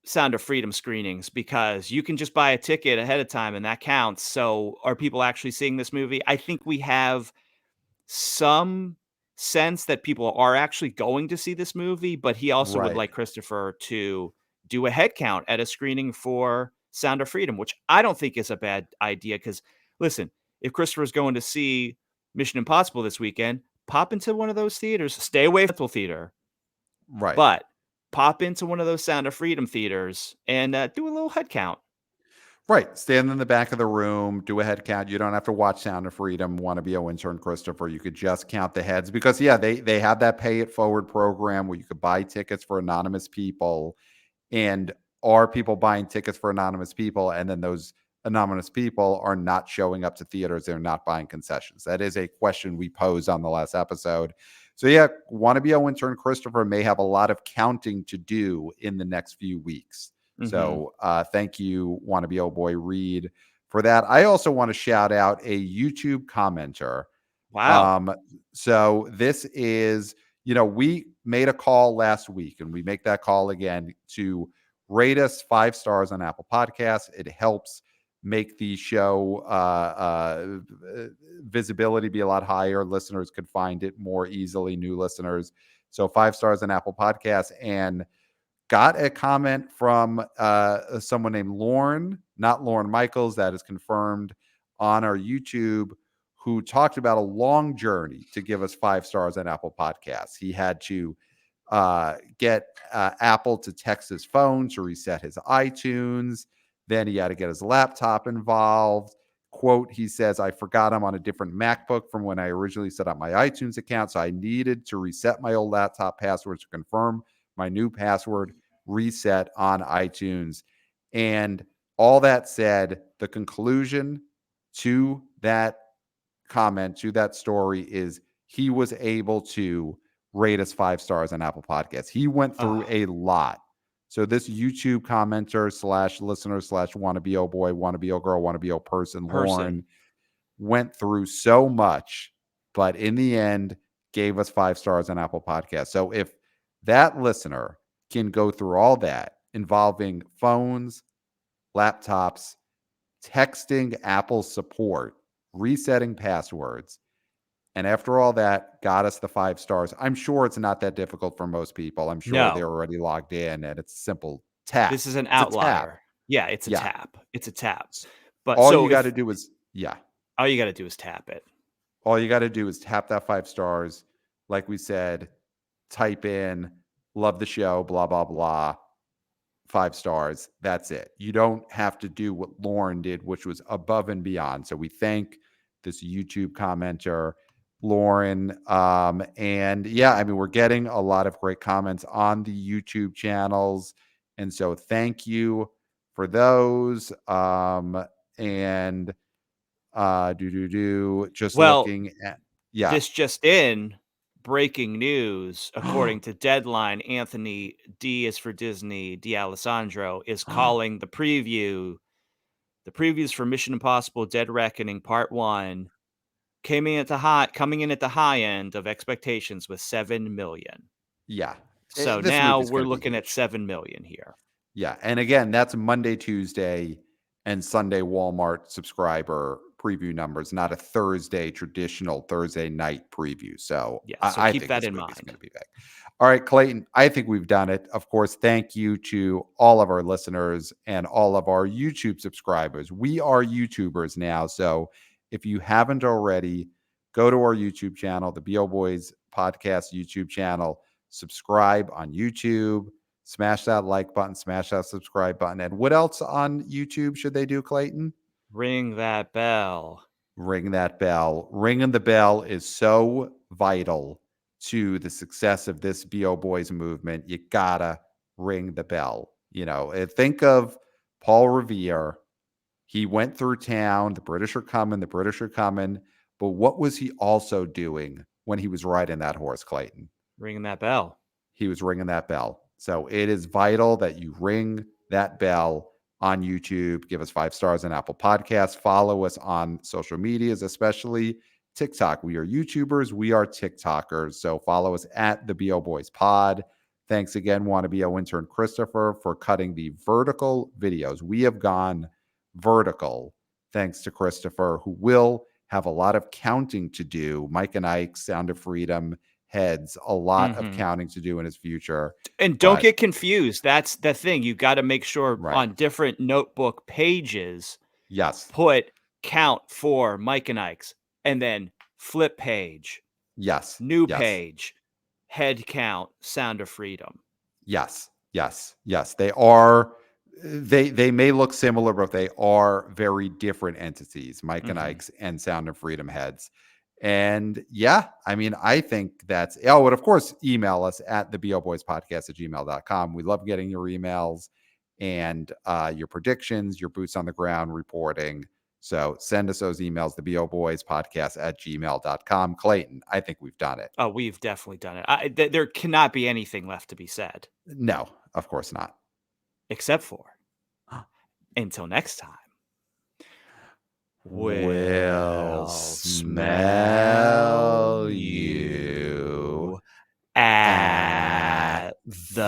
Speaker 1: Sound of Freedom screenings because you can just buy a ticket ahead of time and that counts. So are people actually seeing this movie? I think we have some sense that people are actually going to see this movie, but he also would
Speaker 2: Right.
Speaker 1: like Christopher to do a head count at a screening for Sound of Freedom, which I don't think is a bad idea. Because listen, if Christopher's going to see Mission Impossible this weekend, pop into one of those theaters. Stay away from the theater,
Speaker 2: Right.
Speaker 1: but pop into one of those Sound of Freedom theaters and do a little head count.
Speaker 2: Right. Stand in the back of the room, do a head count. You don't have to watch Sound of Freedom, want to be a intern Christopher. You could just count the heads because yeah, they have that pay it forward program where you could buy tickets for anonymous people. And are people buying tickets for anonymous people? And then those anonymous people are not showing up to theaters. They're not buying concessions. That is a question we posed on the last episode. So yeah, want to be a intern Christopher may have a lot of counting to do in the next few weeks.
Speaker 1: Hmm.
Speaker 2: So thank you, want to be oh boy Reed, for that. I also want to shout out a YouTube commenter.
Speaker 1: Wow.
Speaker 2: Um, so this is, we made a call last week and we make that call again to rate us 5 stars on Apple Podcasts. It helps make the show visibility be a lot higher. Listeners could find it more easily, new listeners. So 5 stars on Apple Podcasts, and got a comment from someone named Lauren, not Lauren Michaels, that is confirmed on our YouTube, who talked about a long journey to give us 5 stars on Apple Podcasts. He had to get Apple to text his phone to reset his iTunes. Then he had to get his laptop involved. Quote, he says, I forgot I'm on a different MacBook from when I originally set up my iTunes account. So I needed to reset my old laptop password to confirm my new password reset on iTunes. And all that said, the conclusion to that comment, to that story, is he was able to rate us 5 stars on Apple Podcasts. He went through
Speaker 1: Oh,
Speaker 2: a lot. So this YouTube commenter slash listener slash wannabe oh boy, wannabe oh girl, wannabe oh person,
Speaker 1: person.
Speaker 2: Lauren, went through so much, but in the end gave us 5 stars on Apple Podcasts. So if that listener can go through all that involving phones, laptops, texting Apple support, resetting passwords, and after all that, got us the 5 stars. I'm sure it's not that difficult for most people. I'm sure they're
Speaker 1: No,
Speaker 2: already logged in and it's a simple tap.
Speaker 1: this is an
Speaker 2: It's a tap.
Speaker 1: outlier. Yeah, it's a
Speaker 2: Yeah.
Speaker 1: tap. It's a tap. But
Speaker 2: All you
Speaker 1: so
Speaker 2: got to
Speaker 1: if
Speaker 2: do is, yeah.
Speaker 1: all you gotta do is tap it.
Speaker 2: All you got to do is tap that 5 stars. Like we said, type in, love the show, blah, blah, blah, 5 stars. That's it. You don't have to do what Lauren did, which was above and beyond. So we thank this YouTube commenter, Lauren. And yeah, I mean, we're getting a lot of great comments on the YouTube channels. And so thank you for those. And just
Speaker 1: Well,
Speaker 2: looking at, yeah.
Speaker 1: this just in, breaking news, according to Deadline, Anthony D is for Disney, D'Alessandro is calling the previews for Mission Impossible Dead Reckoning Part 1 coming in at the high end of expectations with 7 million.
Speaker 2: Yeah.
Speaker 1: So
Speaker 2: This
Speaker 1: now
Speaker 2: movie's going
Speaker 1: we're
Speaker 2: to be
Speaker 1: looking at
Speaker 2: huge.
Speaker 1: 7 million here.
Speaker 2: Yeah, and again, that's Monday, Tuesday, and Sunday Walmart subscriber preview numbers, not a Thursday traditional Thursday night preview. So
Speaker 1: Yeah, so
Speaker 2: I
Speaker 1: keep
Speaker 2: think
Speaker 1: that
Speaker 2: this
Speaker 1: in
Speaker 2: movie is going
Speaker 1: mind.
Speaker 2: to be big. All right, Clayton, I think we've done it. Of course, thank you to all of our listeners and all of our YouTube subscribers. We are YouTubers now, so if you haven't already, go to our YouTube channel, the BO Boys Podcast YouTube channel, subscribe on YouTube. Smash that like button, smash that subscribe button. And what else on YouTube should they do, Clayton?
Speaker 1: Ring that bell.
Speaker 2: Ring that bell. Ringing the bell is so vital to the success of this BO Boys movement. You gotta ring the bell. Think of Paul Revere. He went through town. The British are coming. The British are coming. But what was he also doing when he was riding that horse, Clayton?
Speaker 1: Ringing that bell.
Speaker 2: He was ringing that bell. So it is vital that you ring that bell on YouTube. Give us 5 stars on Apple Podcasts. Follow us on social medias, especially TikTok. We are YouTubers. We are TikTokers. So follow us at the BO Boys Pod. Thanks again, Wanna Be a intern Christopher, for cutting the vertical videos. We have gone vertical thanks to Christopher, who will have a lot of counting to do. Mike and Ike, Sound of Freedom, heads, a lot of
Speaker 1: Mhm.
Speaker 2: counting to do in his future.
Speaker 1: And don't
Speaker 2: But
Speaker 1: get confused. That's the thing. You gotta make sure
Speaker 2: right.
Speaker 1: on different notebook pages,
Speaker 2: Yes.
Speaker 1: put count for Mike and Ike's, and then flip page,
Speaker 2: Yes.
Speaker 1: new
Speaker 2: Yes.
Speaker 1: page, head count, Sound of Freedom.
Speaker 2: Yes. Yes. Yes. They may look similar, but they are very different entities, Mike and
Speaker 1: Mhm.
Speaker 2: Ike's and Sound of Freedom heads. And yeah, I mean, I think and of course, email us at the boboyspodcast at gmail.com. We love getting your emails and your predictions, your boots on the ground reporting. So send us those emails, the boboyspodcast at gmail.com. Clayton, I think we've done it.
Speaker 1: Oh, we've definitely done it. There cannot be anything left to be said,
Speaker 2: No, of course not.
Speaker 1: except for until next time.
Speaker 2: Will
Speaker 1: We'll
Speaker 2: smell
Speaker 1: smell
Speaker 2: you
Speaker 1: you
Speaker 2: at
Speaker 1: at
Speaker 2: the
Speaker 1: the